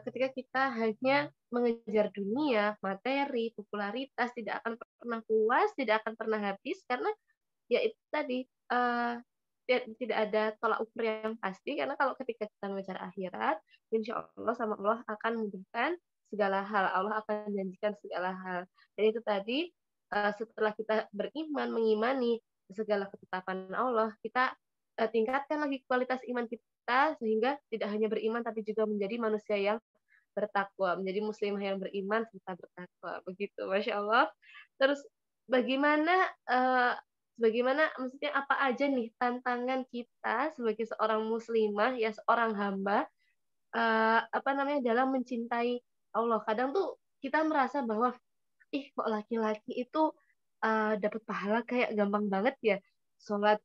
ketika kita hanya mengejar dunia, materi, popularitas, tidak akan pernah puas, tidak akan pernah habis, karena ya itu tadi, tidak ada tolak ukur yang pasti, karena kalau ketika kita mengejar akhirat, insya Allah sama Allah akan memudahkan segala hal, Allah akan janjikan segala hal. Dan itu tadi, setelah kita beriman, mengimani segala ketetapan Allah, kita tingkatkan lagi kualitas iman kita, sehingga tidak hanya beriman, tapi juga menjadi manusia yang bertakwa, menjadi muslimah yang beriman serta bertakwa. Begitu, Masya Allah. Terus bagaimana maksudnya apa aja nih tantangan kita sebagai seorang muslimah, ya seorang hamba, dalam mencintai Allah. Kadang tuh kita merasa bahwa kok laki-laki itu dapat pahala kayak gampang banget ya, sholat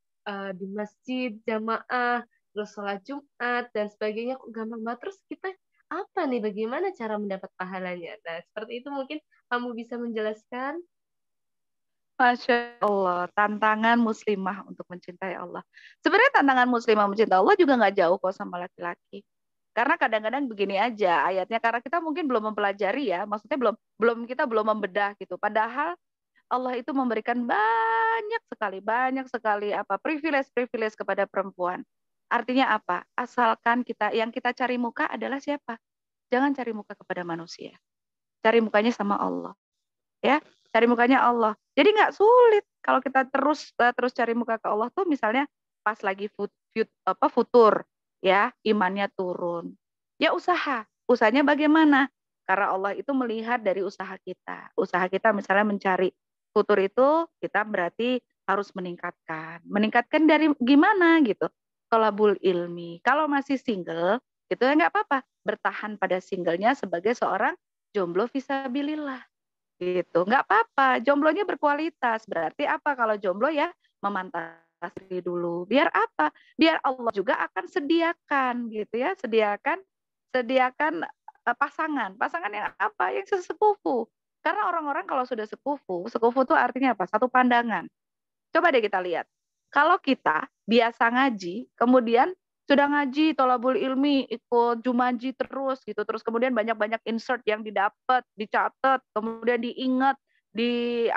di masjid jamaah, terus sholat Jumat dan sebagainya kok gampang banget. Terus kita apa nih, bagaimana cara mendapat pahalanya? Nah, seperti itu mungkin kamu bisa menjelaskan. Masya Allah, tantangan muslimah untuk mencintai Allah. Sebenarnya tantangan muslimah mencintai Allah juga nggak jauh kok sama laki-laki. Karena kadang-kadang begini aja ayatnya, karena kita mungkin belum mempelajari ya, maksudnya kita belum membedah gitu. Padahal Allah itu memberikan banyak sekali privilege kepada perempuan. Artinya apa? Asalkan yang kita cari muka adalah siapa? Jangan cari muka kepada manusia. Cari mukanya sama Allah. Ya, cari mukanya Allah. Jadi nggak sulit kalau kita terus cari muka ke Allah tuh, misalnya pas lagi futur ya, imannya turun. Ya usahanya bagaimana? Karena Allah itu melihat dari usaha kita. Usaha kita misalnya mencari futur itu, kita berarti harus meningkatkan. Meningkatkan dari gimana gitu? Thalabul ilmi. Kalau masih single, itu ya nggak apa-apa. Bertahan pada singlenya sebagai seorang jomblo fisabilillah. Gitu, nggak apa-apa, jomblonya berkualitas. Berarti apa kalau jomblo ya memantau diri dulu. Biar apa? Biar Allah juga akan sediakan gitu ya, sediakan pasangan yang apa? Yang sesepupu. Karena orang-orang kalau sudah sepupu itu artinya apa? Satu pandangan. Coba deh kita lihat. Kalau kita biasa ngaji, kemudian sudah ngaji, thalabul ilmi, ikut jumaji terus gitu, terus kemudian banyak-banyak insert yang didapat, dicatat, kemudian diingat,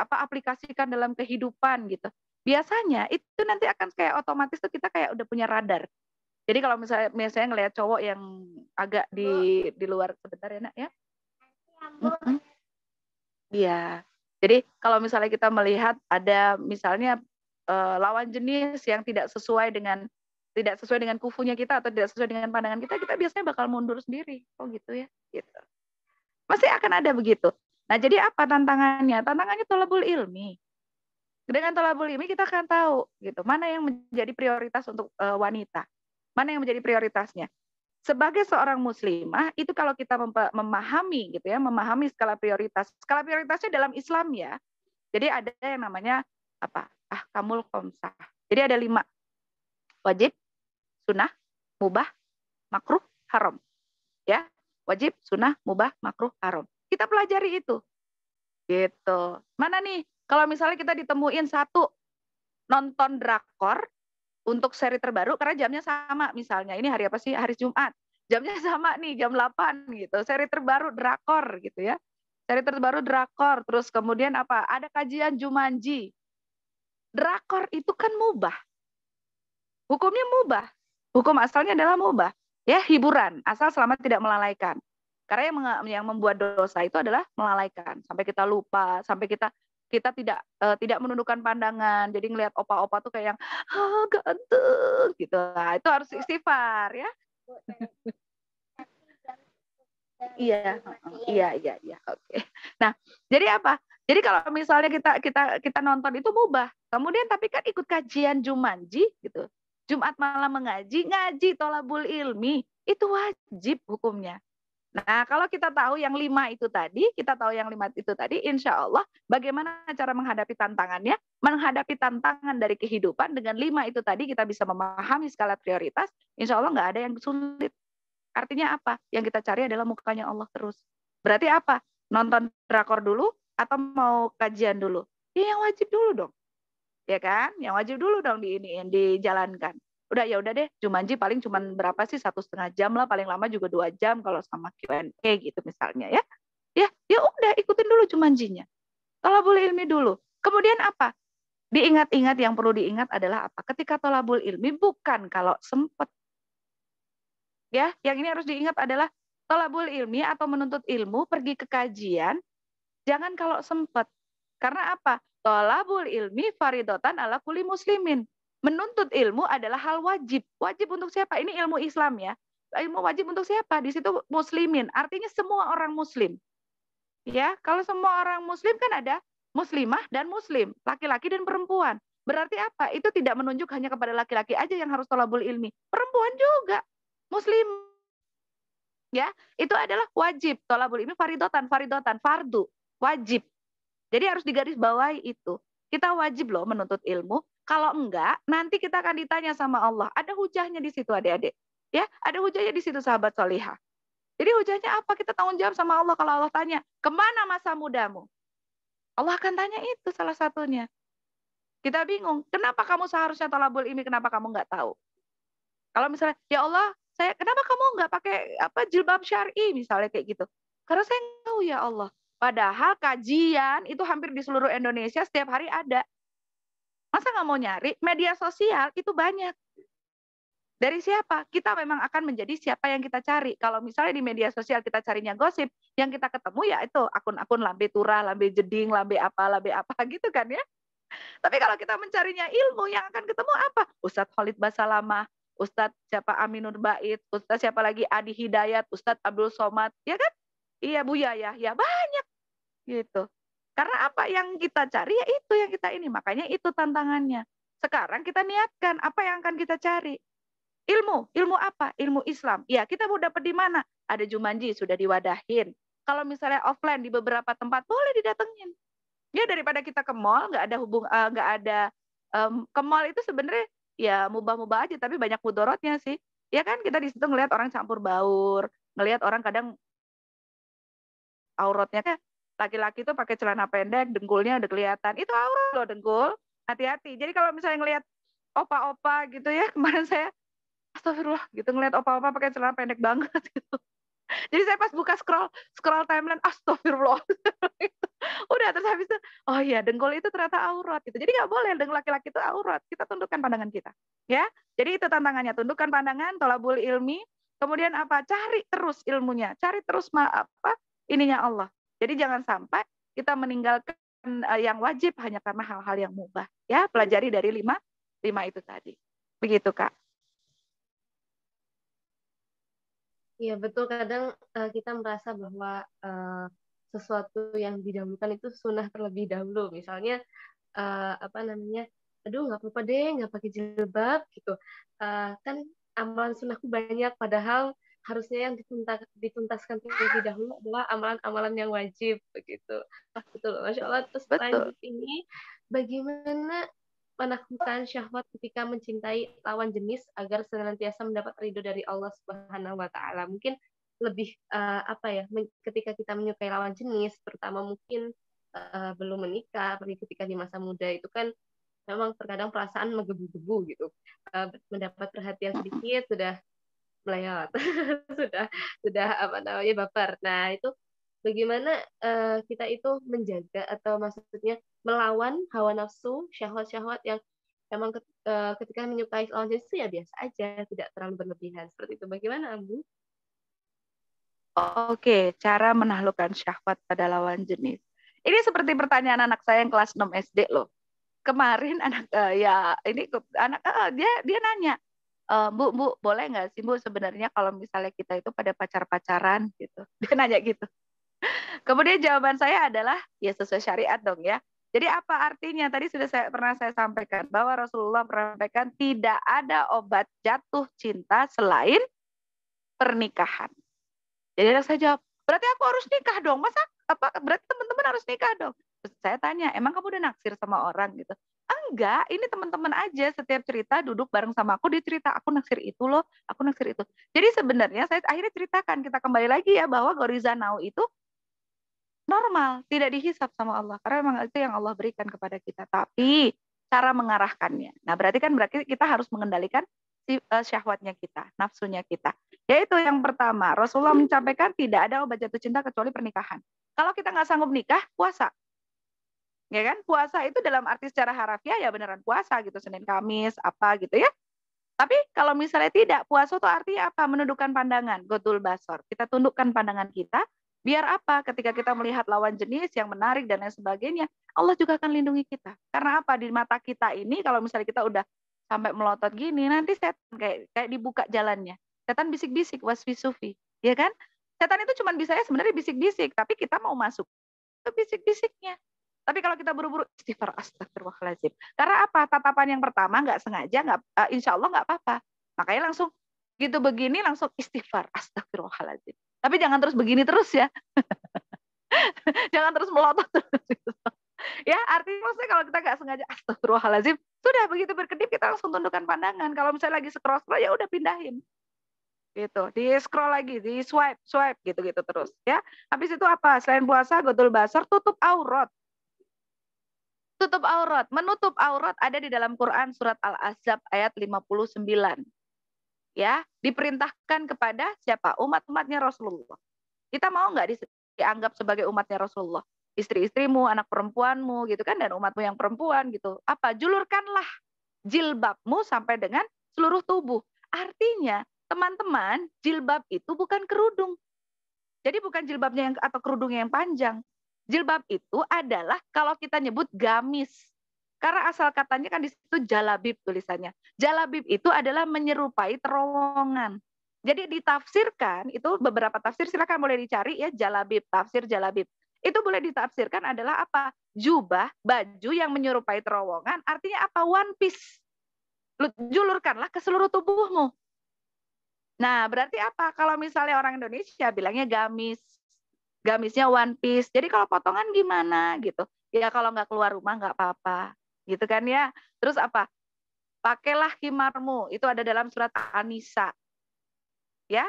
aplikasikan dalam kehidupan gitu. Biasanya itu nanti akan kayak otomatis tuh kita kayak udah punya radar. Jadi kalau misalnya ngelihat cowok yang agak di luar sebentar ya nak ya. Iya. Jadi kalau misalnya kita melihat ada misalnya lawan jenis yang tidak sesuai dengan kufunya kita atau tidak sesuai dengan pandangan kita biasanya bakal mundur sendiri. Oh gitu ya, gitu. Masih akan ada begitu. Nah, jadi apa tantangannya? Tantangannya thalabul ilmi. Dengan thalabul ilmi kita akan tahu gitu, mana yang menjadi prioritas untuk wanita. Mana yang menjadi prioritasnya. Sebagai seorang muslimah, itu kalau kita memahami gitu ya, memahami skala prioritas. Skala prioritasnya dalam Islam ya. Jadi ada yang namanya ahkamul khamsah. Jadi ada 5. Wajib, sunnah, mubah, makruh, haram. Ya, wajib, sunnah, mubah, makruh, haram. Kita pelajari itu. Gitu. Mana nih? Kalau misalnya kita ditemuin satu nonton drakor untuk seri terbaru, karena jamnya sama misalnya. Ini hari apa sih? Hari Jumat. Jamnya sama nih, jam 8 gitu. Seri terbaru drakor gitu ya. Seri terbaru drakor. Terus kemudian apa? Ada kajian Jumanji. Drakor itu kan mubah. Hukumnya mubah. Hukum asalnya adalah mubah. Ya, hiburan, asal selama tidak melalaikan. Karena yang membuat dosa itu adalah melalaikan. Sampai kita lupa, sampai kita tidak menundukkan pandangan. Jadi ngelihat opa-opa tuh kayak yang ganteng gitu. Nah, itu harus istighfar ya. Iya. Oke. Nah, jadi apa? Jadi kalau misalnya kita nonton itu mubah. Kemudian tapi kan ikut kajian Jumanji gitu. Jumat malam ngaji thalabul ilmi, itu wajib hukumnya. Nah, kalau kita tahu yang 5 itu tadi, insya Allah bagaimana cara menghadapi tantangannya, menghadapi tantangan dari kehidupan dengan 5 itu tadi kita bisa memahami skala prioritas, insya Allah nggak ada yang sulit. Artinya apa? Yang kita cari adalah mukanya Allah terus. Berarti apa? Nonton drakor dulu atau mau kajian dulu? Ya yang wajib dulu dong. Ya kan? Yang wajib dulu dong dijalankan. Ya udah deh, Jumanji paling cuma berapa sih, 1,5 jam lah, paling lama juga 2 jam kalau sama Q&A gitu misalnya ya. Ya udah ikutin dulu Jumanjinya. Thalabul ilmi dulu. Kemudian apa? Diingat-ingat, yang perlu diingat adalah apa? Ketika thalabul ilmi bukan kalau sempat. Ya, yang ini harus diingat adalah thalabul ilmi atau menuntut ilmu, pergi ke kajian, jangan kalau sempat. Karena apa? Thalabul ilmi faridotan ala kulli muslimin. Menuntut ilmu adalah hal wajib. Wajib untuk siapa? Ini ilmu Islam ya. Ilmu wajib untuk siapa? Di situ muslimin. Artinya semua orang muslim. Ya, kalau semua orang muslim kan ada muslimah dan muslim, laki-laki dan perempuan. Berarti apa? Itu tidak menunjuk hanya kepada laki-laki aja yang harus thalabul ilmi. Perempuan juga. Muslim. Ya, itu adalah wajib. Thalabul ilmi faridotan, fardu, wajib. Jadi harus digarisbawahi itu. Kita wajib loh menuntut ilmu. Kalau enggak, nanti kita akan ditanya sama Allah. Ada hujahnya di situ adik-adik. Ya, ada hujahnya di situ sahabat solihah. Jadi hujahnya apa? Kita tanggung jawab sama Allah kalau Allah tanya, kemana masa mudamu? Allah akan tanya itu salah satunya. Kita bingung, kenapa kamu seharusnya thalabul ilmi, kenapa kamu enggak tahu? Kalau misalnya, ya Allah, kenapa kamu enggak pakai jilbab syar'i misalnya kayak gitu? Karena saya nggak tahu ya Allah. Padahal kajian itu hampir di seluruh Indonesia setiap hari ada. Masa nggak mau nyari? Media sosial itu banyak. Dari siapa? Kita memang akan menjadi siapa yang kita cari. Kalau misalnya di media sosial kita carinya gosip, yang kita ketemu ya itu akun-akun lambe turah, lambe jeding, lambe apa gitu kan ya. Tapi kalau kita mencarinya ilmu, yang akan ketemu apa? Ustadz Khalid Basalamah, Ustadz siapa Aminur Bait, Ustadz siapa lagi Adi Hidayat, Ustadz Abdul Somad, ya kan? Iya Bu Yaya, ya banyak gitu. Karena apa yang kita cari ya itu yang kita ini, makanya itu tantangannya. Sekarang kita niatkan apa yang akan kita cari. Ilmu apa? Ilmu Islam. Ya, kita mau dapat di mana? Ada Jumanji sudah diwadahin. Kalau misalnya offline di beberapa tempat boleh didatengin. Ya daripada kita ke mall nggak ada ke mall itu sebenarnya ya mubah-mubah aja tapi banyak mudorotnya sih. Ya kan kita di situ ngelihat orang campur baur, ngelihat orang kadang auratnya kan laki-laki tuh pakai celana pendek, dengkulnya udah kelihatan. Itu aurat loh dengkul. Hati-hati. Jadi kalau misalnya ngelihat opa-opa gitu ya, kemarin saya astagfirullah gitu ngelihat opa-opa pakai celana pendek banget gitu. Jadi saya pas buka scroll timeline, astagfirullah. Udah terus habis itu, oh iya dengkul itu ternyata aurat gitu. Jadi nggak boleh dengkul laki-laki itu aurat. Kita tundukkan pandangan kita, ya. Jadi itu tantangannya, tundukkan pandangan, thalabul ilmi. Kemudian apa? Cari terus ilmunya, cari terus ininya Allah. Jadi jangan sampai kita meninggalkan yang wajib hanya karena hal-hal yang mubah. Ya, pelajari dari 5 itu tadi. Begitu Kak. Iya betul, kadang kita merasa bahwa sesuatu yang didahulukan itu sunnah terlebih dahulu. Misalnya aduh nggak apa-apa deh nggak pakai jilbab gitu. Kan amalan sunnahku banyak, padahal harusnya yang dituntaskan terlebih dahulu adalah amalan-amalan yang wajib begitu. Betul, Masya Allah. Terus lanjut ini, bagaimana menaklukkan syahwat ketika mencintai lawan jenis agar senantiasa mendapat ridho dari Allah Subhanahu wa taala. Mungkin lebih ketika kita menyukai lawan jenis, terutama mungkin belum menikah, apalagi ketika di masa muda itu kan memang terkadang perasaan menggebu-gebu gitu. Mendapat perhatian sedikit sudah melayat. sudah baper. Nah, itu bagaimana kita itu menjaga atau maksudnya melawan hawa nafsu, syahwat-syahwat yang memang ketika menyukai lawan jenis itu ya biasa aja, tidak terlalu berlebihan. Seperti itu. Bagaimana, Ambu? Oke, cara menaklukkan syahwat pada lawan jenis. Ini seperti pertanyaan anak saya yang kelas 6 SD loh. Kemarin dia nanya, Bu, boleh nggak sih Bu sebenarnya kalau misalnya kita itu pada pacaran gitu. Dia nanya gitu. Kemudian jawaban saya adalah ya sesuai syariat dong ya. Jadi apa artinya? Tadi pernah saya sampaikan bahwa Rasulullah sampaikan tidak ada obat jatuh cinta selain pernikahan. Jadi anak saya jawab, berarti aku harus nikah dong. Masa berarti teman-teman harus nikah dong. Terus saya tanya, emang kamu udah naksir sama orang gitu? Enggak, ini teman-teman aja setiap cerita duduk bareng sama aku, dia cerita aku naksir itu loh, aku naksir itu. Jadi sebenarnya saya akhirnya ceritakan, kita kembali lagi ya bahwa Goriza Now itu normal, tidak dihisap sama Allah. Karena memang itu yang Allah berikan kepada kita. Tapi cara mengarahkannya. Nah berarti kita harus mengendalikan syahwatnya kita, nafsunya kita. Yaitu yang pertama, Rasulullah menyampaikan tidak ada obat jatuh cinta kecuali pernikahan. Kalau kita nggak sanggup nikah, puasa. Ya kan? Puasa itu dalam arti secara harafiah ya beneran puasa gitu, Senin Kamis apa gitu ya. Tapi kalau misalnya tidak, puasa itu artinya apa? Menundukkan pandangan, godul basor. Kita tundukkan pandangan kita, biar apa? Ketika kita melihat lawan jenis yang menarik dan lain sebagainya, Allah juga akan lindungi kita. Karena apa? Di mata kita ini, kalau misalnya kita udah sampai melotot gini, nanti setan kayak dibuka jalannya. Setan bisik-bisik, waswisufi. Ya kan? Setan itu cuma bisanya sebenarnya bisik-bisik, tapi kita mau masuk ke bisik-bisiknya. Tapi kalau kita buru-buru istighfar, astagfirullahaladzim. Karena apa? Tatapan yang pertama nggak sengaja, insya Allah nggak apa-apa. Makanya langsung gitu begini langsung istighfar, astagfirullahaladzim. Tapi jangan terus begini terus ya. Jangan terus melotot terus. Ya artinya maksudnya kalau kita nggak sengaja astagfirullahaladzim, sudah begitu berkedip kita langsung tundukkan pandangan. Kalau misalnya lagi scroll ya udah pindahin. Gitu, di scroll lagi, di swipe gitu-gitu terus ya. Habis itu apa? Selain puasa, godul basar, tutup aurat. Tutup aurat, menutup aurat ada di dalam Quran surat Al-Ahzab ayat 59. Ya, diperintahkan kepada siapa? Umat-umatnya Rasulullah. Kita mau nggak dianggap sebagai umatnya Rasulullah? Istri-istrimu, anak perempuanmu gitu kan, dan umatmu yang perempuan gitu. Apa? Julurkanlah jilbabmu sampai dengan seluruh tubuh. Artinya, teman-teman, jilbab itu bukan kerudung. Jadi bukan jilbabnya atau kerudungnya yang panjang. Jilbab itu adalah kalau kita nyebut gamis. Karena asal katanya kan di situ jalabib tulisannya. Jalabib itu adalah menyerupai terowongan. Jadi ditafsirkan, itu beberapa tafsir, silakan boleh dicari ya, jalabib, tafsir jalabib. Itu boleh ditafsirkan adalah apa? Jubah, baju yang menyerupai terowongan, artinya apa? One piece. Julurkanlah ke seluruh tubuhmu. Nah, berarti apa? Kalau misalnya orang Indonesia bilangnya gamis. Gamisnya one piece. Jadi kalau potongan gimana gitu? Ya kalau nggak keluar rumah nggak apa-apa, gitu kan ya. Terus apa? Pakailah khimarmu. Itu ada dalam surat An-Nisa. Ya,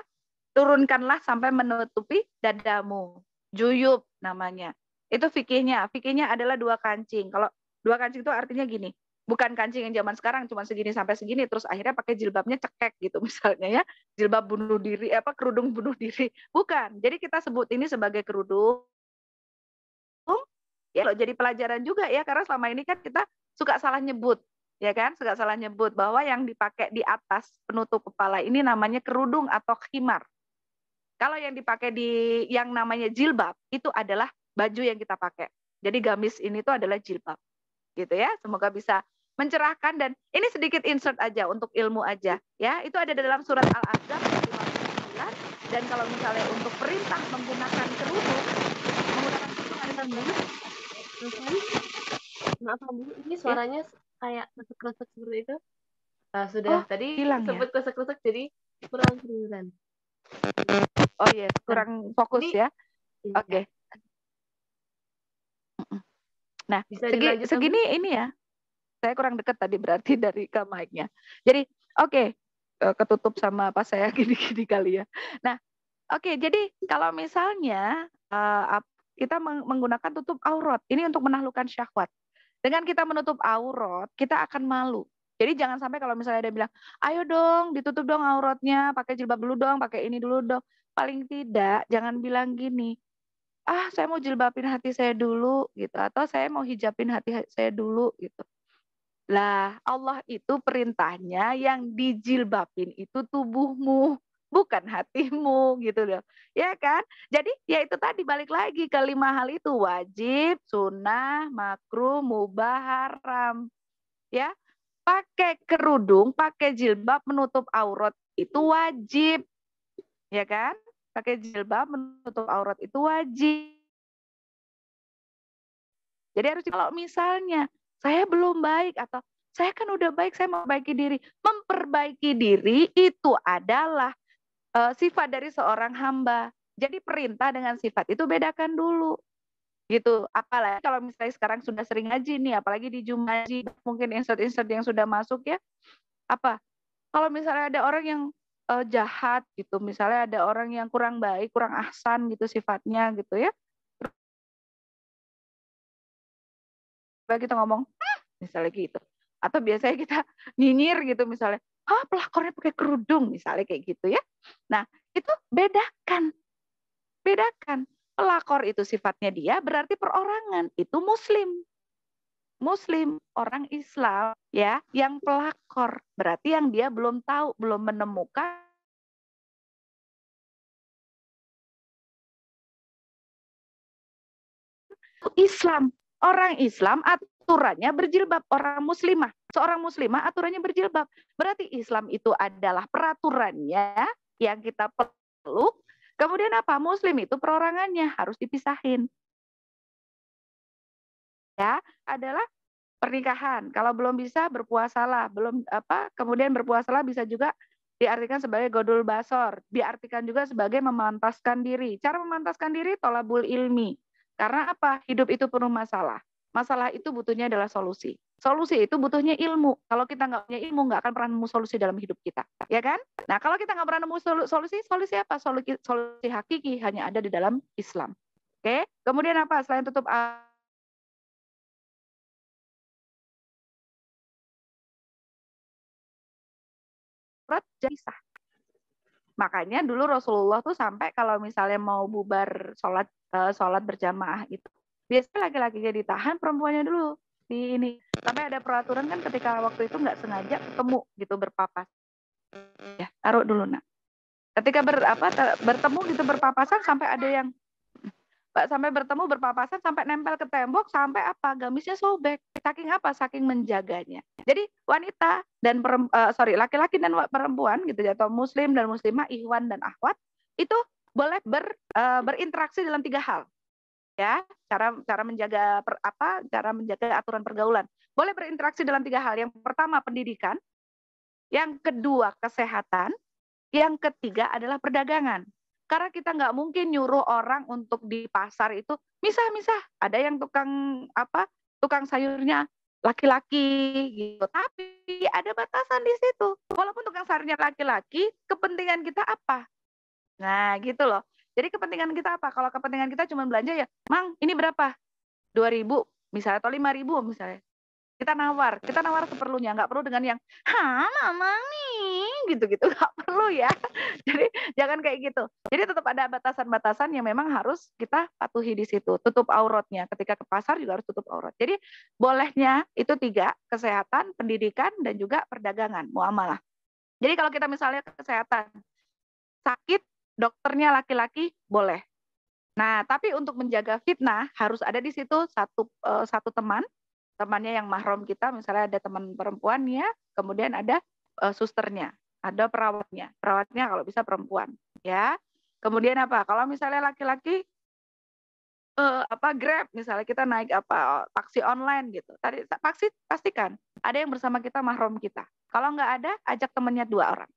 turunkanlah sampai menutupi dadamu. Juyub namanya. Itu fikihnya. Fikihnya adalah 2 kancing. Kalau 2 kancing itu artinya gini. Bukan kancing yang zaman sekarang cuma segini sampai segini terus akhirnya pakai jilbabnya cekek gitu misalnya ya, jilbab bunuh diri kerudung bunuh diri, bukan. Jadi kita sebut ini sebagai kerudung ya loh, jadi pelajaran juga ya, karena selama ini kan kita suka salah nyebut ya kan, suka salah nyebut bahwa yang dipakai di atas penutup kepala ini namanya kerudung atau khimar. Kalau yang dipakai yang namanya jilbab itu adalah baju yang kita pakai. Jadi gamis ini tuh adalah jilbab gitu ya. Semoga bisa mencerahkan, dan ini sedikit insert aja untuk ilmu aja ya. Itu ada dalam surat Al-Ahzab ayat 59. Dan kalau misalnya untuk perintah menggunakan kerudung ada maaf Bu, ini suaranya kayak kresek-kresek seperti itu. Sudah tadi hilang sebut ya? kresek-kresek jadi kurang kedengeran. Oh iya, kurang fokus ini, ya. Oke. Okay. Nah, segini ini ya. Saya kurang dekat tadi berarti dari ke mic-nya. Jadi, oke, ketutup sama apa saya gini-gini kali ya. Nah, oke, jadi kalau misalnya kita menggunakan tutup aurat, ini untuk menaklukkan syahwat. Dengan kita menutup aurat, kita akan malu. Jadi jangan sampai kalau misalnya ada bilang, ayo dong ditutup dong auratnya, pakai jilbab dulu dong, pakai ini dulu dong. Paling tidak, jangan bilang gini, saya mau jilbabin hati saya dulu gitu, atau saya mau hijabin hati saya dulu gitu. Lah, Allah itu perintahnya yang dijilbabin itu tubuhmu, bukan hatimu gitu loh. Ya kan? Jadi ya itu tadi balik lagi ke 5 hal itu, wajib, sunnah, makruh, mubah, haram. Ya. Pakai kerudung, pakai jilbab menutup aurat itu wajib. Ya kan? Pakai jilbab menutup aurat itu wajib. Jadi harus kalau misalnya saya belum baik atau saya kan udah baik, saya memperbaiki diri. Memperbaiki diri itu adalah sifat dari seorang hamba. Jadi perintah dengan sifat itu bedakan dulu. Gitu. Apalagi kalau misalnya sekarang sudah sering ngaji nih, apalagi di Jumaji, mungkin insert-insert yang sudah masuk ya. Apa? Kalau misalnya ada orang yang jahat gitu, misalnya ada orang yang kurang baik, kurang ahsan gitu sifatnya gitu ya. Terus kita ngomong, misalnya gitu. Atau biasanya kita nyinyir gitu misalnya, pelakornya pakai kerudung misalnya kayak gitu ya. Nah, itu bedakan. Bedakan. Pelakor itu sifatnya dia berarti perorangan, itu muslim. Muslim, orang Islam ya, yang pelakor. Berarti yang dia belum tahu, belum menemukan Islam. Orang Islam aturannya berjilbab, orang muslimah. Seorang muslimah aturannya berjilbab. Berarti Islam itu adalah peraturannya yang kita peluk. Kemudian apa? Muslim itu perorangannya, harus dipisahin. Ya, adalah pernikahan. Kalau belum bisa berpuasalah, belum kemudian berpuasalah bisa juga diartikan sebagai godul basor, diartikan juga sebagai memantaskan diri. Cara memantaskan diri tolabul ilmi. Karena apa? Hidup itu penuh masalah. Masalah itu butuhnya adalah solusi. Solusi itu butuhnya ilmu. Kalau kita nggak punya ilmu, nggak akan pernah nemu solusi dalam hidup kita, ya kan? Nah, kalau kita nggak pernah nemu solusi apa? Solusi hakiki hanya ada di dalam Islam. Oke? Kemudian apa? Selain tutup jadi sah. Makanya dulu Rasulullah tuh sampai kalau misalnya mau bubar sholat berjamaah itu, biasanya laki-lakinya ditahan, perempuannya dulu di ini. Sampai ada peraturan kan ketika waktu itu nggak sengaja ketemu gitu berpapas. Ya, taruh dulu nak. Ketika bertemu gitu berpapasan sampai ada yang sampai bertemu berpapasan sampai nempel ke tembok sampai apa gamisnya sobek. Saking apa? Saking menjaganya. Jadi wanita dan laki-laki dan perempuan gitu atau muslim dan muslimah, ikhwan dan akhwat itu boleh berinteraksi dalam 3 hal. Ya, cara menjaga cara menjaga aturan pergaulan. Boleh berinteraksi dalam 3 hal. Yang pertama pendidikan, yang kedua kesehatan, yang ketiga adalah perdagangan. Karena kita nggak mungkin nyuruh orang untuk di pasar itu misah-misah. Ada yang tukang sayurnya laki-laki gitu. Tapi ada batasan di situ. Walaupun tukang sayurnya laki-laki, kepentingan kita apa? Nah, gitu loh. Jadi kepentingan kita apa? Kalau kepentingan kita cuma belanja ya, Mang, ini berapa? 2.000 misalnya atau 5.000 misalnya. Kita nawar seperlunya, nggak perlu dengan yang, mama nih, gitu-gitu, nggak perlu ya. Jadi jangan kayak gitu. Jadi tetap ada batasan-batasan yang memang harus kita patuhi di situ. Tutup auratnya, ketika ke pasar juga harus tutup aurat. Jadi bolehnya itu 3, kesehatan, pendidikan, dan juga perdagangan, muamalah. Jadi kalau kita misalnya kesehatan, sakit, dokternya laki-laki, boleh. Nah, tapi untuk menjaga fitnah harus ada di situ satu temannya yang mahram kita, misalnya ada teman perempuannya, kemudian ada susternya, ada perawatnya kalau bisa perempuan, ya. Kemudian apa? Kalau misalnya laki-laki Grab, misalnya kita naik taksi online gitu. Tadi pastikan ada yang bersama kita mahram kita. Kalau nggak ada, ajak temannya 2 orang.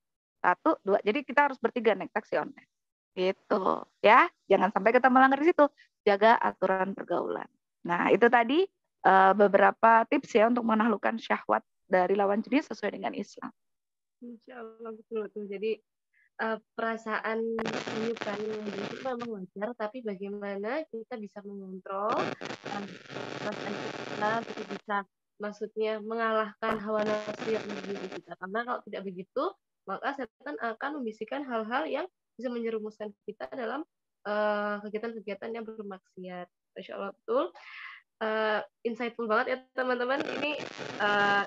1, 2. Jadi kita harus bertiga naik taksi online. Gitu, ya. Jangan sampai kita melanggar di situ. Jaga aturan pergaulan. Nah, itu tadi beberapa tips ya untuk menaklukkan syahwat dari lawan jenis sesuai dengan Islam. Insya Allah betul. Jadi perasaan menyukai itu memang wajar, tapi bagaimana kita bisa mengontrol perasaan kita bisa maksudnya mengalahkan hawa nafsu yang ada di kita. Karena kalau tidak begitu, maka setan akan membisikkan hal-hal yang bisa menjerumuskan kita dalam kegiatan-kegiatan yang bermaksiat. Masya Allah betul. Insightful banget ya teman-teman. Ini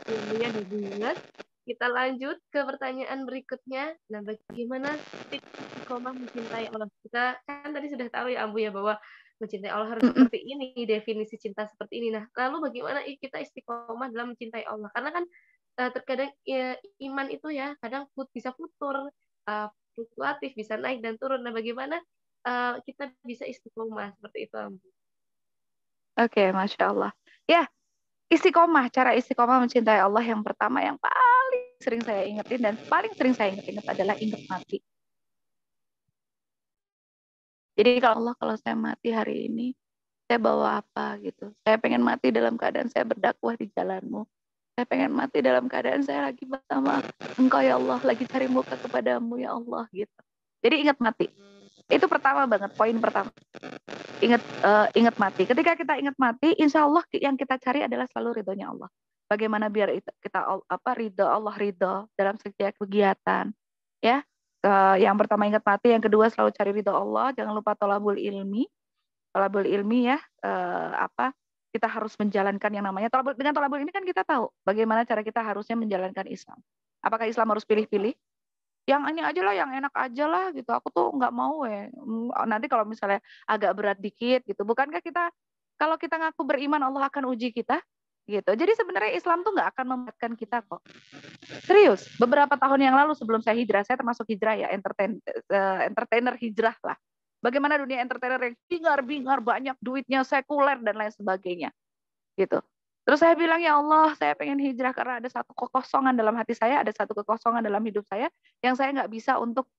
ilmunya banget. Kita lanjut ke pertanyaan berikutnya. Nah, bagaimana tips istiqomah mencintai Allah? Kita kan tadi sudah tahu ya Ambu ya bahwa mencintai Allah harus seperti ini, definisi cinta seperti ini. Nah, lalu bagaimana kita istiqomah dalam mencintai Allah? Karena kan terkadang iman itu ya kadang bisa fluktuatif, bisa naik dan turun. Nah, bagaimana kita bisa istiqomah seperti itu Ambu? Oke, Masya Allah. Ya, istiqomah, cara istiqomah mencintai Allah yang pertama yang paling sering saya ingetin dan paling sering saya ingat adalah ingat mati. Jadi kalau Allah, kalau saya mati hari ini, saya bawa apa gitu. Saya pengen mati dalam keadaan saya berdakwah di jalanmu. Saya pengen mati dalam keadaan saya lagi bersama Engkau ya Allah, lagi cari muka kepadamu ya Allah gitu. Jadi ingat mati. Itu pertama banget, poin pertama. Ingat mati. Ketika kita ingat mati, insya Allah yang kita cari adalah selalu ridhonya Allah. Bagaimana biar kita ridho Allah, ridho dalam setiap kegiatan, ya. Yang pertama ingat mati, yang kedua selalu cari ridho Allah. Jangan lupa thalabul ilmi ya. Kita harus menjalankan yang namanya dengan thalabul ilmi kan kita tahu bagaimana cara kita harusnya menjalankan Islam. Apakah Islam harus pilih-pilih? Yang ini aja lah, yang enak aja lah gitu. Aku tuh nggak mau nanti kalau misalnya agak berat dikit gitu. Bukankah kita kalau kita ngaku beriman Allah akan uji kita gitu. Jadi sebenarnya Islam tuh nggak akan memberatkan kita kok. Serius. Beberapa tahun yang lalu sebelum saya hijrah, saya termasuk hijrah ya, entertainer hijrah lah. Bagaimana dunia entertainer yang bingar-bingar, banyak duitnya, sekuler dan lain sebagainya gitu. Terus saya bilang, ya Allah, saya pengen hijrah karena ada satu kekosongan dalam hati saya, ada satu kekosongan dalam hidup saya yang saya nggak bisa untuk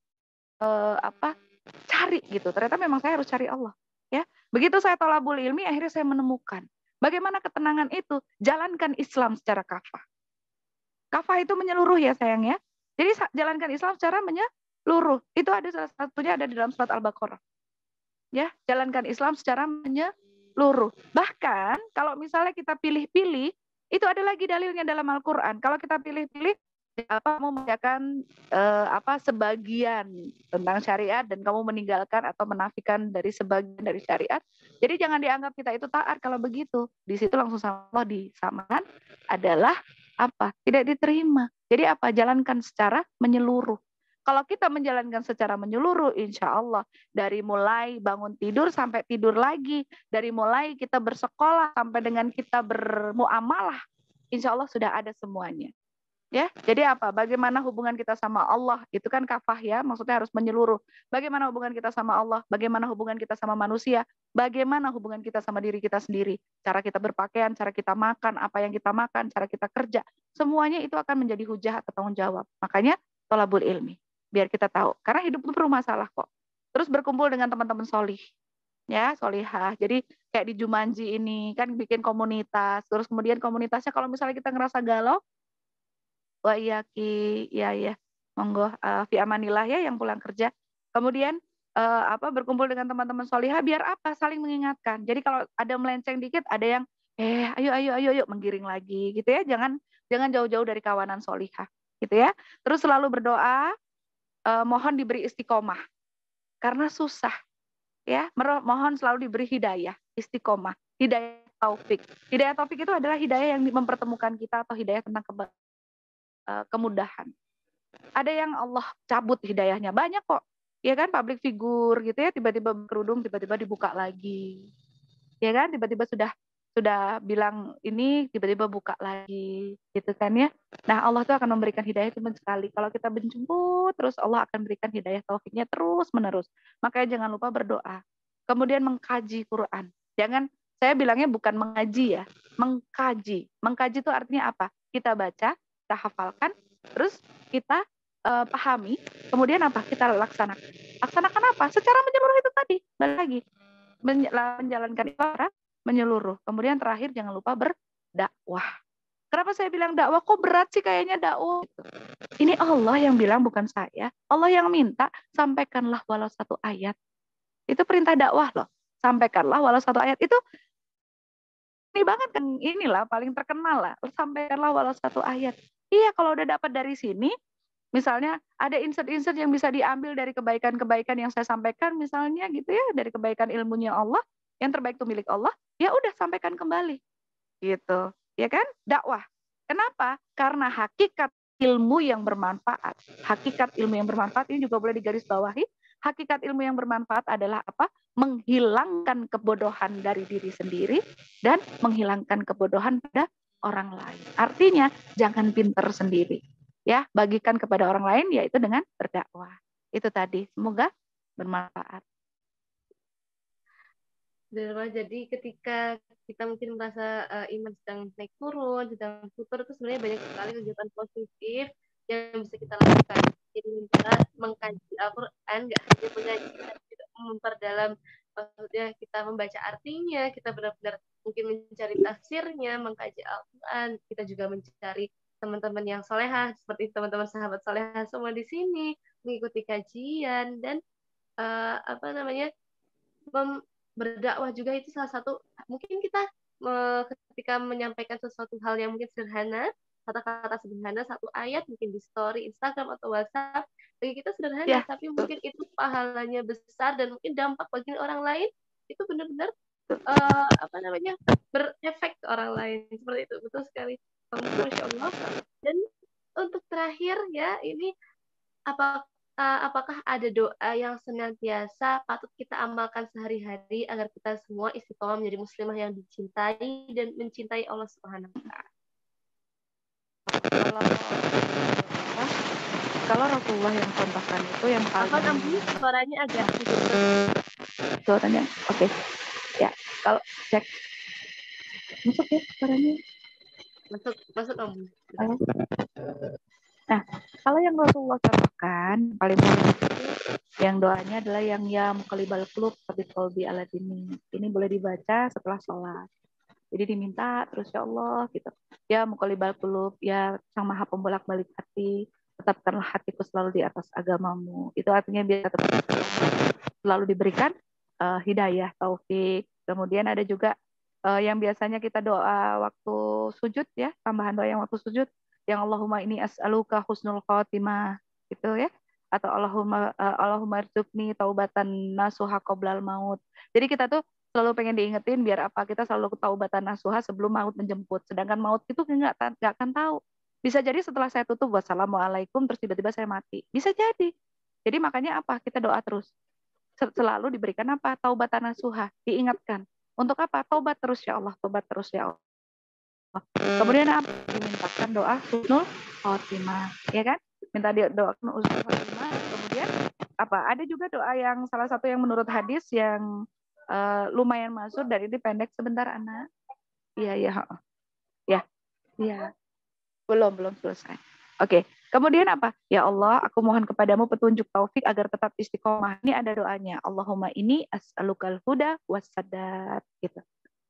cari gitu. Ternyata memang saya harus cari Allah. Ya, begitu saya thalabul ilmi, akhirnya saya menemukan bagaimana ketenangan itu. Jalankan Islam secara kafah. Kafah itu menyeluruh ya sayang ya. Jadi jalankan Islam secara menyeluruh. Itu ada salah satunya ada di dalam surat Al-Baqarah. Ya, jalankan Islam secara menyeluruh. Bahkan kalau misalnya kita pilih-pilih, itu ada lagi dalilnya dalam Al-Qur'an. Kalau kita pilih-pilih mau mengerjakan sebagian tentang syariat dan kamu meninggalkan atau menafikan dari sebagian dari syariat. Jadi jangan dianggap kita itu taat kalau begitu. Di situ langsung sama Allah disamakan adalah apa? Tidak diterima. Jadi apa? Jalankan secara menyeluruh. Kalau kita menjalankan secara menyeluruh, insya Allah dari mulai bangun tidur sampai tidur lagi, dari mulai kita bersekolah sampai dengan kita bermuamalah, insya Allah sudah ada semuanya. Ya, jadi apa? Bagaimana hubungan kita sama Allah? Itu kan kafah ya, maksudnya harus menyeluruh. Bagaimana hubungan kita sama Allah? Bagaimana hubungan kita sama manusia? Bagaimana hubungan kita sama diri kita sendiri? Cara kita berpakaian, cara kita makan, apa yang kita makan, cara kita kerja. Semuanya itu akan menjadi hujah atau tanggung jawab. Makanya thalabul ilmi. Biar kita tahu. Karena hidup itu perlu masalah kok. Terus berkumpul dengan teman-teman solih. Ya, solihah. Jadi kayak di Jumanji ini kan bikin komunitas. Terus kemudian komunitasnya kalau misalnya kita ngerasa galau, wa iyaki, ya, monggo fi amanillah ya yang pulang kerja. Kemudian berkumpul dengan teman-teman solihah biar apa? Saling mengingatkan. Jadi kalau ada melenceng dikit, ada yang ayo menggiring lagi gitu ya. Jangan jauh-jauh dari kawanan solihah gitu ya. Terus selalu berdoa, mohon diberi istiqomah karena susah ya. Mohon selalu diberi hidayah, istiqomah, hidayah taufik. Hidayah taufik itu adalah hidayah yang mempertemukan kita atau hidayah tentang kemudahan. Ada yang Allah cabut hidayahnya, banyak kok. Ya kan, public figure gitu ya, tiba-tiba berkerudung, tiba-tiba dibuka lagi. Ya kan, tiba-tiba sudah bilang ini, tiba-tiba buka lagi gitu kan ya. Nah, Allah tuh akan memberikan hidayah cuma sekali. Kalau kita menjemput terus, Allah akan berikan hidayah taufiknya terus menerus. Makanya jangan lupa berdoa. Kemudian mengkaji Quran. Saya bilangnya bukan mengaji ya, mengkaji. Mengkaji itu artinya apa? Kita baca, kita hafalkan, terus kita pahami, kemudian apa? Kita laksanakan. Laksanakan apa? Secara menyeluruh itu tadi. Balik lagi. Menjalankan ibadah menyeluruh. Kemudian terakhir jangan lupa berdakwah. Kenapa saya bilang dakwah? Kok berat sih kayaknya dakwah? Ini Allah yang bilang, bukan saya. Allah yang minta, sampaikanlah walau satu ayat. Itu perintah dakwah loh. Sampaikanlah walau satu ayat. Itu ini banget kan, inilah paling terkenal lah. Sampaikanlah walau satu ayat. Iya, kalau udah dapat dari sini, misalnya ada insert-insert yang bisa diambil dari kebaikan-kebaikan yang saya sampaikan, misalnya gitu ya, dari kebaikan ilmunya Allah, yang terbaik itu milik Allah, ya udah sampaikan kembali. Gitu. Ya kan? Dakwah. Kenapa? Karena hakikat ilmu yang bermanfaat. Hakikat ilmu yang bermanfaat ini juga boleh digarisbawahi. Hakikat ilmu yang bermanfaat adalah apa? Menghilangkan kebodohan dari diri sendiri dan menghilangkan kebodohan pada orang lain. Artinya jangan pinter sendiri. Ya, bagikan kepada orang lain yaitu dengan berdakwah. Itu tadi. Semoga bermanfaat. Jadi ketika kita mungkin merasa iman sedang naik turun, sedang futur, itu sebenarnya banyak sekali kegiatan positif yang bisa kita lakukan. Jadi kita mengkaji Al-Quran, nggak hanya mengaji, memperdalam, maksudnya kita membaca artinya, kita benar-benar mungkin mencari tafsirnya, mengkaji Al-Quran, kita juga mencari teman-teman yang solehah, seperti teman-teman sahabat solehah semua di sini, mengikuti kajian, dan apa namanya, berdakwah juga itu salah satu, mungkin kita ketika menyampaikan sesuatu hal yang mungkin sederhana, kata-kata sederhana, satu ayat mungkin di story Instagram atau WhatsApp, bagi kita sederhana, Ya, tapi mungkin itu pahalanya besar dan mungkin dampak bagi orang lain itu benar-benar apa namanya, berefek ke orang lain, seperti itu. Betul sekali, Masya Allah. Dan untuk terakhir ya, ini apakah ada doa yang senantiasa patut kita amalkan sehari-hari agar kita semua istiqomah menjadi muslimah yang dicintai dan mencintai Allah Subhanahu wa taala? Kalau Rasulullah yang contohkan itu yang paling Apa suaranya agak suaranya oke. Ya, kalau cek masuk ya suaranya. masuk Ambu. Nah, kalau yang Rasulullah contohkan paling yang doanya adalah yang ya muqallibal qulub tsabbit qalbi ala dini. Ini boleh dibaca setelah sholat. Jadi diminta terus ya Allah gitu. Ya muqallibal qulub, ya Sang Maha pembolak-balik hati, tetapkanlah hatiku selalu di atas agamamu. Itu artinya biar tetap selalu diberikan hidayah, taufik. Kemudian ada juga yang biasanya kita doa waktu sujud ya, tambahan doa yang waktu sujud, yang Allahumma ini as'aluka husnul khotimah gitu ya, atau Allahumma arzuqni taubatan nasuha qoblal maut. Jadi kita tuh selalu pengen diingetin biar apa, kita selalu taubatan nasuha sebelum maut menjemput. Sedangkan maut itu nggak akan tahu. Bisa jadi setelah saya tutup wassalamualaikum terus tiba-tiba saya mati. Bisa jadi. Jadi makanya apa? Kita doa terus. Selalu diberikan apa? Taubatan nasuha. Diingatkan. Untuk apa? Taubat terus ya Allah. Taubat terus ya Allah. Kemudian apa? Dimintakan doa husnul khotimah, ya kan? Minta doa husnul khotimah. Kemudian apa? Ada juga doa yang salah satu yang menurut hadis yang lumayan masuk dari ini pendek sebentar anak. Iya iya. Ya. Iya. Belum selesai. Oke. Kemudian apa? Ya Allah, aku mohon kepadamu petunjuk taufik agar tetap istiqomah. Ini ada doanya. Allahumma ini as'alukal huda wassadat gitu.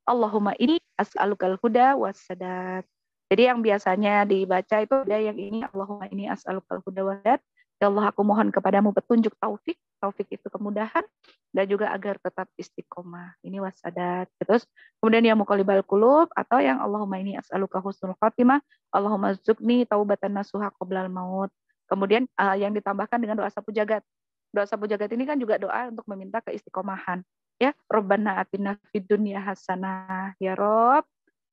Allahumma ini as'alukal huda wassadat. Jadi yang biasanya dibaca itu ada yang ini Allahumma ini as'alukal huda wassadat. Ya Allah, aku mohon kepadamu petunjuk taufik. Taufik itu kemudahan dan juga agar tetap istiqomah. Ini wassadat. Terus kemudian yang muqallibal qulub atau yang Allahumma ini as'aluka husnul khatimah. Allahumma zukni taubatan nasuha qoblal maut. Kemudian yang ditambahkan dengan doa sapu jagat. Doa sapu jagat ini kan juga doa untuk meminta keistiqomahan. Ya, Rabbana atina fid dunya hasanah. Ya Rob,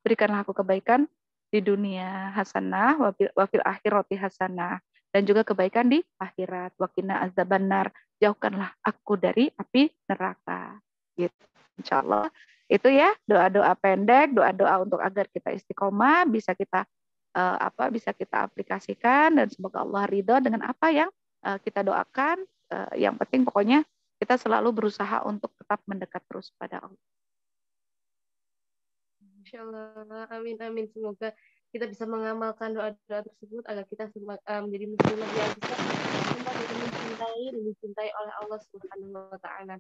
berikanlah aku kebaikan di dunia hasanah, wa fil akhirati hasanah. Dan juga kebaikan di akhirat. Wa qina azabannar. Jauhkanlah aku dari api neraka. Gitu. Insyaallah. Itu ya, doa-doa pendek, doa-doa untuk agar kita istiqomah, bisa kita bisa kita aplikasikan dan semoga Allah ridho dengan apa yang kita doakan. Yang penting pokoknya kita selalu berusaha untuk tetap mendekat terus pada Allah. Insya Allah, amin amin. Semoga kita bisa mengamalkan doa-doa tersebut agar kita menjadi muslimah yang bisa mencintai dan dicintai oleh Allah Subhanahu wa taala.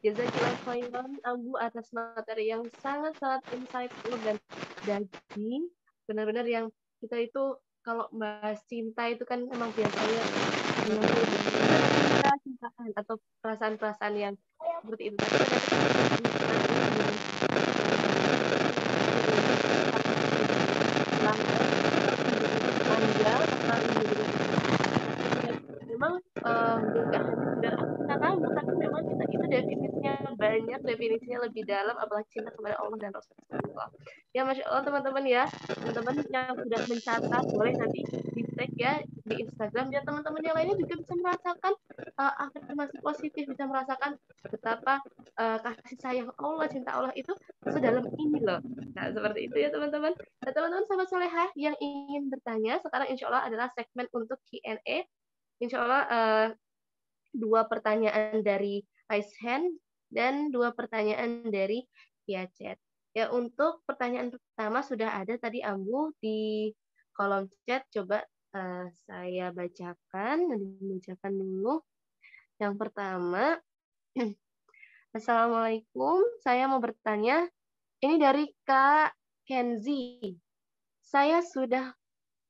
Jazakallah khairan Abu atas materi yang sangat-sangat insightful dan daging. Benar-benar yang kita itu kalau bahas cinta itu kan memang biasanya cintaan atau perasaan-perasaan yang seperti itu. Memang nggak hanya sekedar cinta kamu, tapi memang cinta itu definisinya banyak, definisinya lebih dalam, apalagi cinta kepada Allah dan Rasulullah. Ya Masya Allah teman-teman ya, teman-teman yang sudah mencatat boleh nanti di tag ya di Instagram, biar teman-teman yang lainnya juga bisa merasakan afirmasi positif, bisa merasakan betapa kasih sayang Allah, cinta Allah itu sedalam ini loh. Nah seperti itu ya teman-teman. Nah teman-teman sahabat solehah yang ingin bertanya, sekarang insya Allah adalah segmen untuk Q&A. Insya Allah 2 pertanyaan dari raise hand dan 2 pertanyaan dari via chat. Ya, untuk pertanyaan pertama sudah ada tadi Ambu di kolom chat. Coba saya bacakan dulu. Yang pertama, Assalamualaikum, saya mau bertanya, ini dari Kak Kenzi. Saya sudah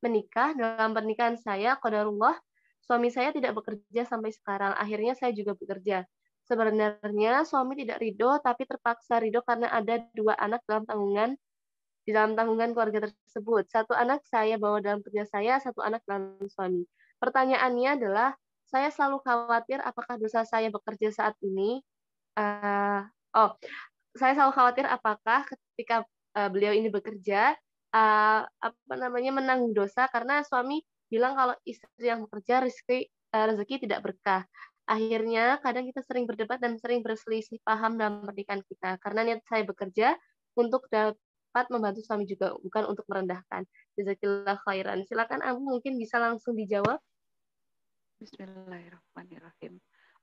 menikah, dalam pernikahan saya, qadarullah, suami saya tidak bekerja sampai sekarang. Akhirnya saya juga bekerja. Sebenarnya suami tidak ridho, tapi terpaksa ridho karena ada 2 anak di dalam tanggungan keluarga tersebut. 1 anak saya bawa dalam kerja saya, 1 anak dalam suami. Pertanyaannya adalah, saya selalu khawatir apakah dosa saya bekerja saat ini. eh, oh, saya selalu khawatir apakah ketika beliau ini bekerja, apa namanya, menanggung dosa karena suami bilang kalau istri yang bekerja rezeki tidak berkah. Akhirnya kadang kita sering berdebat dan sering berselisih paham dalam pernikahan kita karena niat saya bekerja untuk dapat membantu suami juga, bukan untuk merendahkan. Jazakillah khairan. Silakan Abu, mungkin bisa langsung dijawab. Bismillahirrahmanirrahim.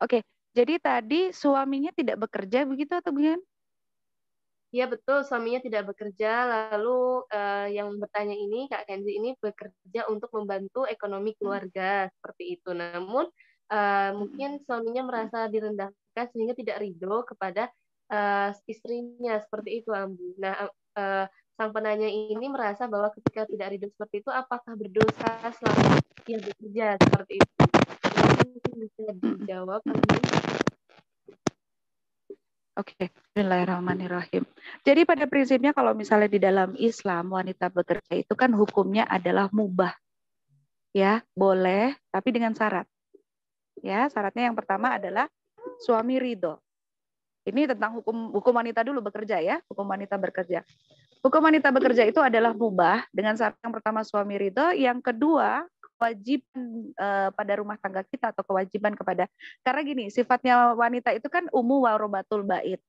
Oke, jadi tadi suaminya tidak bekerja begitu atau bagaimana? Iya betul, suaminya tidak bekerja. Lalu yang bertanya ini, Kak Kenzi ini bekerja untuk membantu ekonomi keluarga seperti itu. Namun mungkin suaminya merasa direndahkan sehingga tidak ridho kepada istrinya seperti itu, Ambu. Nah, sang penanya ini merasa bahwa ketika tidak ridho seperti itu, apakah berdosa selama ia bekerja seperti itu? Mungkin bisa dijawab, Ambu. Oke, Bismillahirrahmanirrahim. Jadi pada prinsipnya kalau misalnya di dalam Islam wanita bekerja itu kan hukumnya adalah mubah. Ya, boleh tapi dengan syarat. Ya, syaratnya yang pertama adalah suami ridho. Ini tentang hukum wanita dulu bekerja ya, hukum wanita bekerja. Hukum wanita bekerja itu adalah mubah dengan syarat yang pertama suami ridho, yang kedua kewajiban pada rumah tangga kita atau kewajiban kepada, karena gini sifatnya wanita itu kan warobatul bait.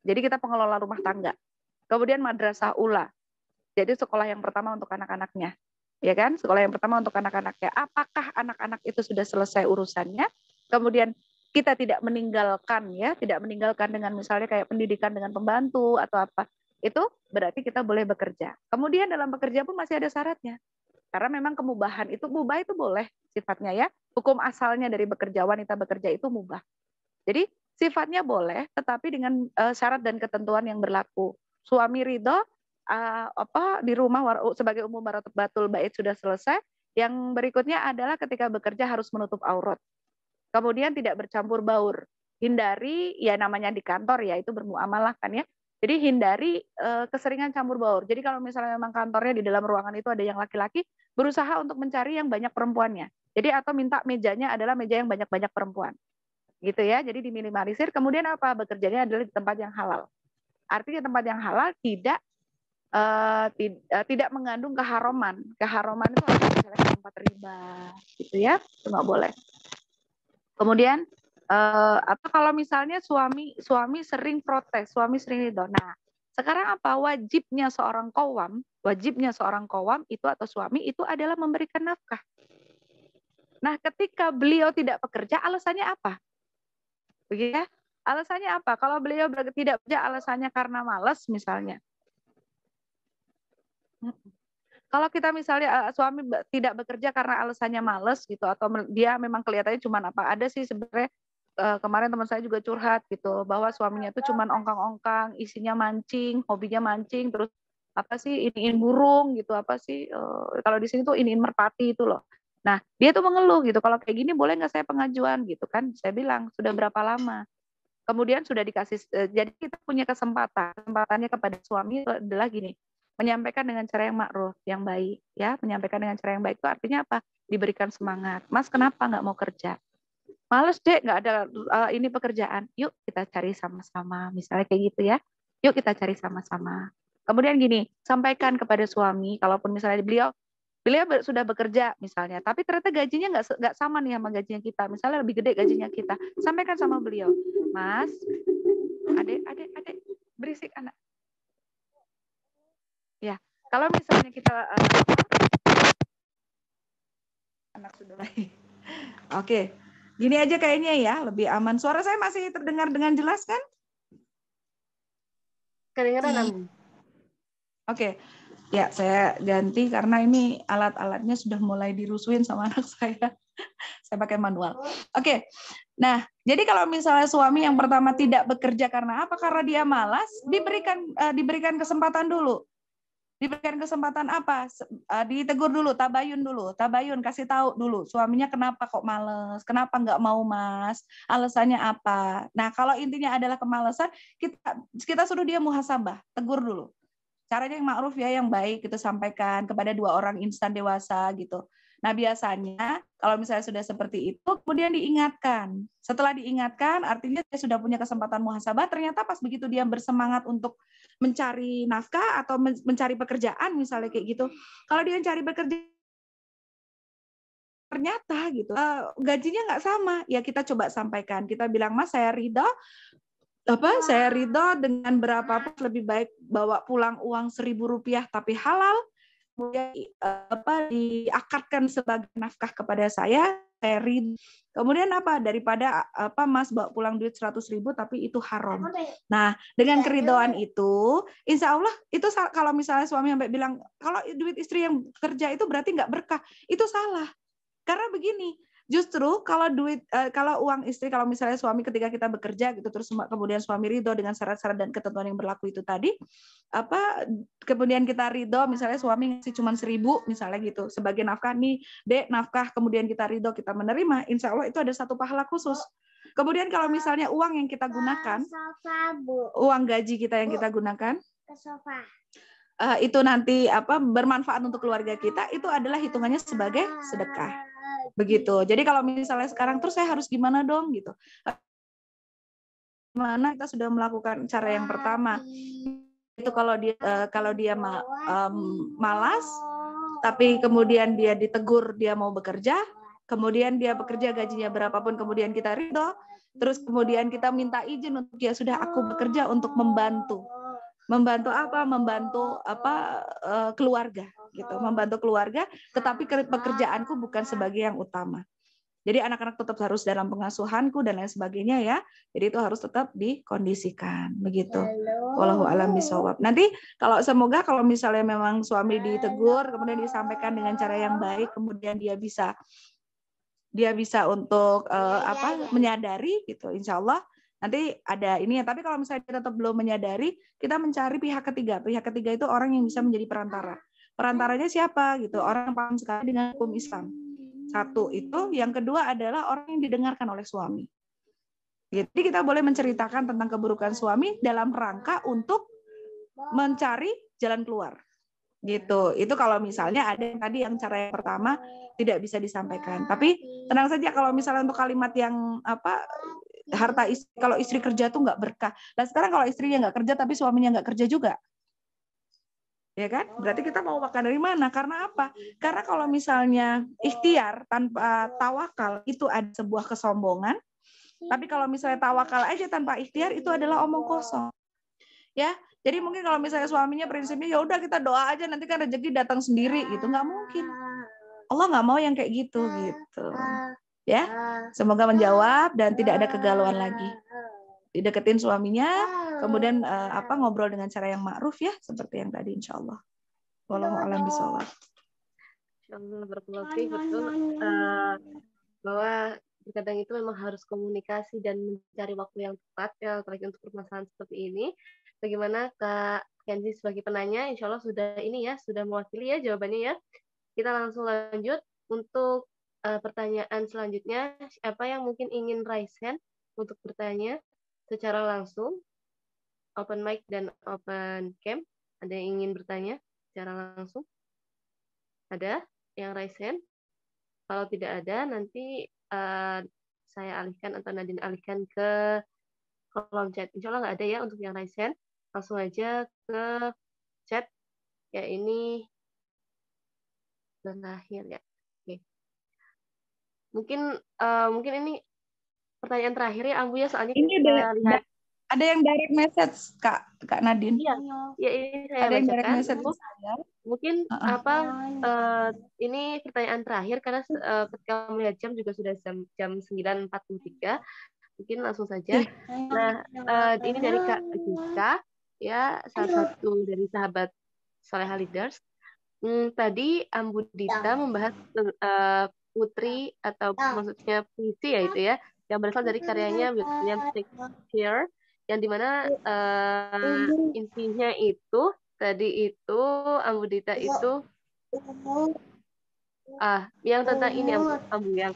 Jadi kita pengelola rumah tangga. Kemudian madrasah ula. Jadi sekolah yang pertama untuk anak-anaknya. Ya kan? Sekolah yang pertama untuk anak-anaknya. Apakah anak-anak itu sudah selesai urusannya? Kemudian kita tidak meninggalkan ya, tidak meninggalkan dengan misalnya kayak pendidikan dengan pembantu atau apa. Itu berarti kita boleh bekerja. Kemudian dalam bekerja pun masih ada syaratnya. Karena memang kemubahan itu, mubah itu boleh sifatnya ya. Hukum asalnya dari bekerja, wanita bekerja itu mubah. Jadi sifatnya boleh, tetapi dengan syarat dan ketentuan yang berlaku. Suami ridho, di rumah sebagai umum batul bait sudah selesai. Yang berikutnya adalah ketika bekerja harus menutup aurat. Kemudian tidak bercampur baur. Hindari, ya namanya di kantor ya, itu bermuamalah kan ya. Jadi hindari keseringan campur baur. Jadi kalau misalnya memang kantornya di dalam ruangan itu ada yang laki-laki, berusaha untuk mencari yang banyak perempuannya. Jadi atau minta mejanya adalah meja yang banyak-banyak perempuan. Gitu ya. Jadi diminimalisir. Kemudian apa? Bekerjanya adalah di tempat yang halal. Artinya tempat yang halal tidak mengandung keharuman. Keharuman itu misalnya tempat riba, gitu ya. Itu nggak boleh. Kemudian apa kalau misalnya suami sering protes, suami sering itu. Nah, sekarang apa? Wajibnya seorang qawam itu atau suami itu adalah memberikan nafkah. Nah, ketika beliau tidak bekerja, alasannya apa? Begitu ya? Alasannya apa? Kalau beliau tidak bekerja, alasannya karena malas misalnya. Kalau kita misalnya suami tidak bekerja karena alasannya malas gitu, atau dia memang kelihatannya cuma apa ada sih sebenarnya. Kemarin teman saya juga curhat gitu bahwa suaminya itu cuman ongkang-ongkang, isinya mancing, hobinya mancing, terus apa sih iniin burung gitu, apa sih kalau di sini tuh iniin merpati itu loh. Nah dia tuh mengeluh gitu, kalau kayak gini boleh nggak saya pengajuan gitu kan? Saya bilang sudah berapa lama? Kemudian sudah dikasih, jadi kita punya kesempatannya kepada suami itu adalah gini, menyampaikan dengan cara yang ma'ruf, yang baik ya, menyampaikan dengan cara yang baik itu artinya apa? Diberikan semangat. Mas kenapa nggak mau kerja? Males deh, nggak ada ini pekerjaan. Yuk kita cari sama-sama. Misalnya kayak gitu ya. Yuk kita cari sama-sama. Kemudian gini, sampaikan kepada suami, kalaupun misalnya beliau sudah bekerja misalnya, tapi ternyata gajinya nggak sama nih sama gajinya kita. Misalnya lebih gede gajinya kita. Sampaikan sama beliau, Mas, adek, berisik anak. Ya, kalau misalnya kita anak sudah lahir. Oke. Gini aja kayaknya ya, lebih aman. Suara saya masih terdengar dengan jelas kan? Kedengeran, Ambu. Oke. Ya, saya ganti karena ini alat-alatnya sudah mulai dirusuin sama anak saya. Saya pakai manual. Oke. Nah, Jadi kalau misalnya suami yang pertama tidak bekerja karena apa? Karena dia malas, diberikan kesempatan dulu. Diberikan kesempatan apa? Ditegur dulu, tabayun, kasih tahu dulu suaminya kenapa kok males, kenapa nggak mau mas, alasannya apa. Nah kalau intinya adalah kemalasan, kita suruh dia muhasabah, tegur dulu. Caranya yang ma'ruf ya, yang baik kita sampaikan kepada dua orang insan dewasa gitu. Nah biasanya kalau misalnya sudah seperti itu, kemudian diingatkan. Setelah diingatkan, artinya dia sudah punya kesempatan muhasabah. Ternyata pas begitu dia bersemangat untuk mencari nafkah atau mencari pekerjaan misalnya kayak gitu. Kalau dia mencari pekerjaan ternyata gitu gajinya nggak sama, ya kita coba sampaikan. Kita bilang, Mas saya ridho dengan berapa, lebih baik bawa pulang uang Rp1.000 tapi halal, kemudian diakadkan sebagai nafkah kepada saya ridho. Kemudian daripada Mas bawa pulang duit 100.000 tapi itu haram. Nah dengan keridhoan itu, insya Allah itu kalau misalnya suami sampai bilang kalau duit istri yang kerja itu berarti nggak berkah, itu salah. Karena begini, justru kalau uang istri, kalau misalnya suami ketika kita bekerja gitu, terus kemudian suami ridho dengan syarat-syarat dan ketentuan yang berlaku itu tadi, kemudian kita ridho, misalnya suami ngasih cuma 1.000 misalnya gitu sebagai nafkah nih, Dek nafkah, kemudian kita ridho, kita menerima, insya Allah itu ada satu pahala khusus. Kemudian kalau misalnya uang yang kita gunakan, uang gaji kita yang kita gunakan, itu nanti bermanfaat untuk keluarga kita, itu adalah hitungannya sebagai sedekah. Begitu. Jadi kalau misalnya sekarang terus saya harus gimana dong gitu. Mana kita sudah melakukan cara yang pertama. Itu kalau dia malas tapi kemudian dia ditegur dia mau bekerja, kemudian dia bekerja gajinya berapapun, kemudian kita ridho, terus kemudian kita minta izin untuk ya sudah aku bekerja untuk membantu keluarga gitu, membantu keluarga, tetapi pekerjaanku bukan sebagai yang utama. Jadi anak-anak tetap harus dalam pengasuhanku dan lain sebagainya ya. Jadi itu harus tetap dikondisikan begitu. Wallahu a'lam bishawab. Nanti semoga kalau misalnya memang suami ditegur kemudian disampaikan dengan cara yang baik, kemudian dia bisa untuk menyadari gitu, insya Allah nanti ada ini ya. Tapi kalau misalnya kita tetap belum menyadari, kita mencari pihak ketiga. Pihak ketiga itu orang yang bisa menjadi perantara. Perantaranya siapa gitu? Orang yang paham sekali dengan hukum Islam. Satu itu, yang kedua adalah orang yang didengarkan oleh suami. Jadi kita boleh menceritakan tentang keburukan suami dalam rangka untuk mencari jalan keluar. Gitu. Itu kalau misalnya ada yang tadi yang cara yang pertama tidak bisa disampaikan. Tapi tenang saja kalau misalnya untuk kalimat yang harta istri, kalau istri kerja tuh nggak berkah. Nah sekarang kalau istrinya nggak kerja tapi suaminya nggak kerja juga, ya kan? Berarti kita mau makan dari mana? Karena apa? Karena kalau misalnya ikhtiar tanpa tawakal itu ada sebuah kesombongan. Tapi kalau misalnya tawakal aja tanpa ikhtiar itu adalah omong kosong. Ya, jadi mungkin kalau misalnya suaminya prinsipnya ya udah kita doa aja nanti kan rezeki datang sendiri gitu, nggak mungkin. Allah nggak mau yang kayak gitu. Ya, semoga menjawab dan tidak ada kegalauan lagi. Dideketin suaminya, kemudian ngobrol dengan cara yang ma'ruf ya, seperti yang tadi insya Allah. Wallahu a'lam bishawab. Insyaallah berkelompok betul bahwa terkadang itu memang harus komunikasi dan mencari waktu yang tepat ya, apalagi untuk permasalahan seperti ini. Bagaimana Kak Kenzi sebagai penanya, insya Allah sudah mewakili ya jawabannya ya. Kita langsung lanjut untuk pertanyaan selanjutnya. Siapa yang mungkin ingin raise hand untuk bertanya secara langsung? Open mic dan open cam. Ada yang ingin bertanya secara langsung? Ada yang raise hand? Kalau tidak ada, nanti saya alihkan atau Nadine alihkan ke kolom chat. Insya Allah nggak ada ya untuk yang raise hand. Langsung aja ke chat. Ya ini berakhir ya. Oke. Mungkin ini pertanyaan terakhir ya Ambu ya, soalnya ini lihat ada yang direct message Kak Nadine. Iya, ya ini saya ada yang direct bacakan. message saya. Mungkin ini pertanyaan terakhir karena ketika melihat jam juga sudah jam 9.43. Mungkin langsung saja. Nah, ini dari Kak Jika ya, salah satu dari sahabat Soleha Leaders. Tadi Ambu Dita membahas putri atau maksudnya puisi ya itu ya, yang berasal dari karyanya William Shakespeare, yang dimana intinya itu tadi itu Ambudita itu yang tentang ini Ambu yang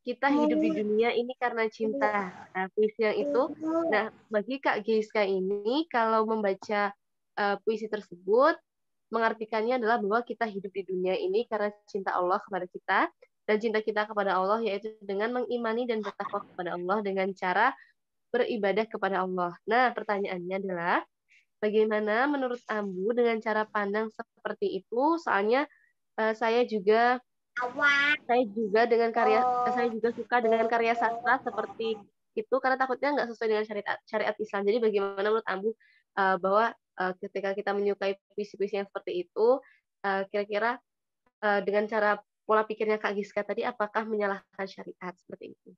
kita hidup di dunia ini karena cinta. Nah, puisi yang itu, nah bagi Kak Giska ini kalau membaca puisi tersebut, mengartikannya adalah bahwa kita hidup di dunia ini karena cinta Allah kepada kita, dan cinta kita kepada Allah yaitu dengan mengimani dan bertakwa kepada Allah dengan cara beribadah kepada Allah. Nah, pertanyaannya adalah, bagaimana menurut Ambu dengan cara pandang seperti itu? Soalnya saya juga dengan karya, saya juga suka dengan karya sastra seperti itu karena takutnya nggak sesuai dengan syariat Islam. Jadi bagaimana menurut Ambu bahwa ketika kita menyukai puisi-puisi yang seperti itu, kira-kira dengan cara pola pikirnya Kak Giska tadi, apakah menyalahkan syariat seperti itu?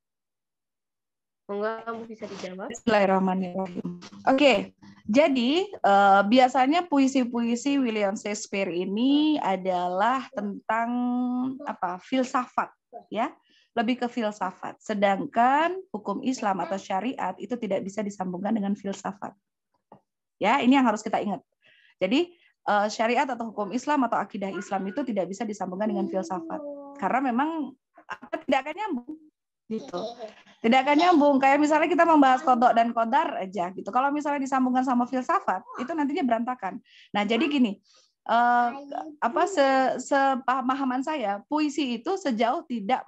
Monggo Ambu bisa dijawab. Bismillahirrahmanirrahim. Oke, jadi biasanya puisi-puisi William Shakespeare ini adalah tentang filsafat, ya, lebih ke filsafat. Sedangkan hukum Islam atau syariat itu tidak bisa disambungkan dengan filsafat. Ya, ini yang harus kita ingat. Jadi syariat atau hukum Islam atau akidah Islam itu tidak bisa disambungkan dengan filsafat, karena memang tidak akan nyambung. Gitu. Tidak akan nyambung. Kayak misalnya kita membahas kodok dan kodar aja gitu. Kalau misalnya disambungkan sama filsafat, itu nantinya berantakan. Nah, jadi gini, sepemahaman saya, puisi itu sejauh tidak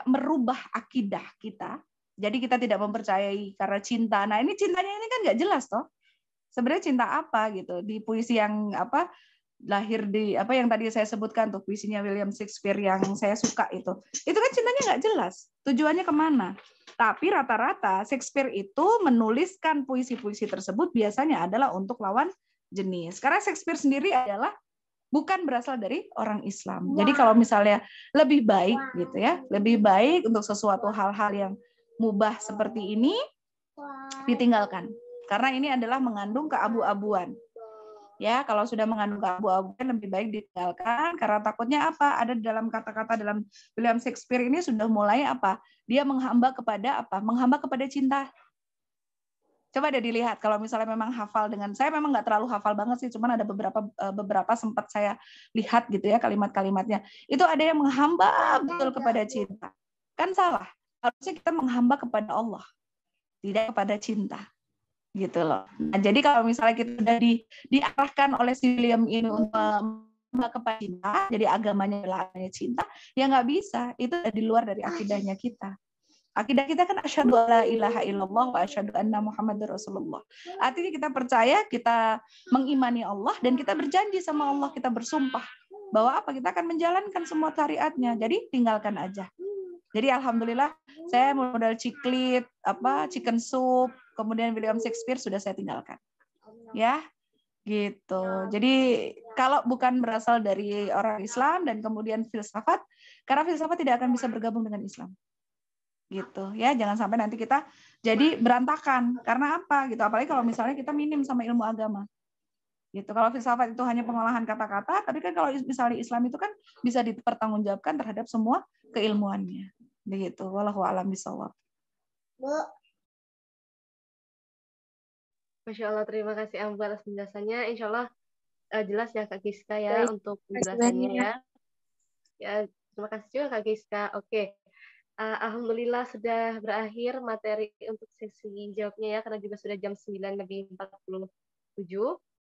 merubah akidah kita. Jadi kita tidak mempercayai karena cinta. Nah, ini cintanya ini kan nggak jelas toh. Sebenarnya cinta apa gitu di puisi yang lahir di yang tadi saya sebutkan tuh, puisinya William Shakespeare yang saya suka itu kan cintanya nggak jelas tujuannya kemana. Tapi rata-rata Shakespeare itu menuliskan puisi-puisi tersebut biasanya adalah untuk lawan jenis, karena Shakespeare sendiri adalah bukan berasal dari orang Islam. Jadi kalau misalnya lebih baik gitu ya, lebih baik untuk sesuatu hal-hal yang mubah seperti ini ditinggalkan, karena ini adalah mengandung keabu-abuan. Ya, kalau sudah mengandung keabu-abuan lebih baik ditinggalkan, karena takutnya ada dalam kata-kata dalam William Shakespeare ini sudah mulai dia menghamba kepada cinta. Coba deh dilihat kalau misalnya memang hafal dengan saya, memang nggak terlalu hafal banget sih, cuman ada beberapa sempat saya lihat gitu ya kalimat-kalimatnya. Itu ada yang menghamba betul kepada cinta. Kan salah. Harusnya kita menghamba kepada Allah, tidak kepada cinta. Gitu loh. Nah, jadi kalau misalnya kita sudah diarahkan oleh si William ini untuk kepada cinta, jadi agamanya adalah agamanya cinta, ya nggak bisa. Itu di luar dari akidahnya kita. Akidah kita kan asyhadu alla ilaha illallah wa asyhadu anna muhammadar rasulullah. Artinya kita percaya, kita mengimani Allah, dan kita berjanji sama Allah, kita bersumpah bahwa kita akan menjalankan semua syariatnya. Jadi tinggalkan aja. Jadi alhamdulillah saya modal ciklit, chicken soup, kemudian William Shakespeare sudah saya tinggalkan. Ya, gitu. Jadi kalau bukan berasal dari orang Islam dan kemudian filsafat, karena filsafat tidak akan bisa bergabung dengan Islam. Gitu ya, jangan sampai nanti kita jadi berantakan. Karena apa gitu? Apalagi kalau misalnya kita minim sama ilmu agama. Gitu. Kalau filsafat itu hanya pengolahan kata-kata, tapi kan kalau misalnya Islam itu kan bisa dipertanggungjawabkan terhadap semua keilmuannya. Begitu. Wallahu a'lam bishawab. Masya Allah, terima kasih Ambu atas penjelasannya. Insya Allah jelas ya Kak Giska ya untuk penjelasannya ya. Ya, terima kasih juga Kak Giska. Oke. Alhamdulillah sudah berakhir materi untuk sesi jawabnya ya, karena juga sudah jam 9 lebih 47.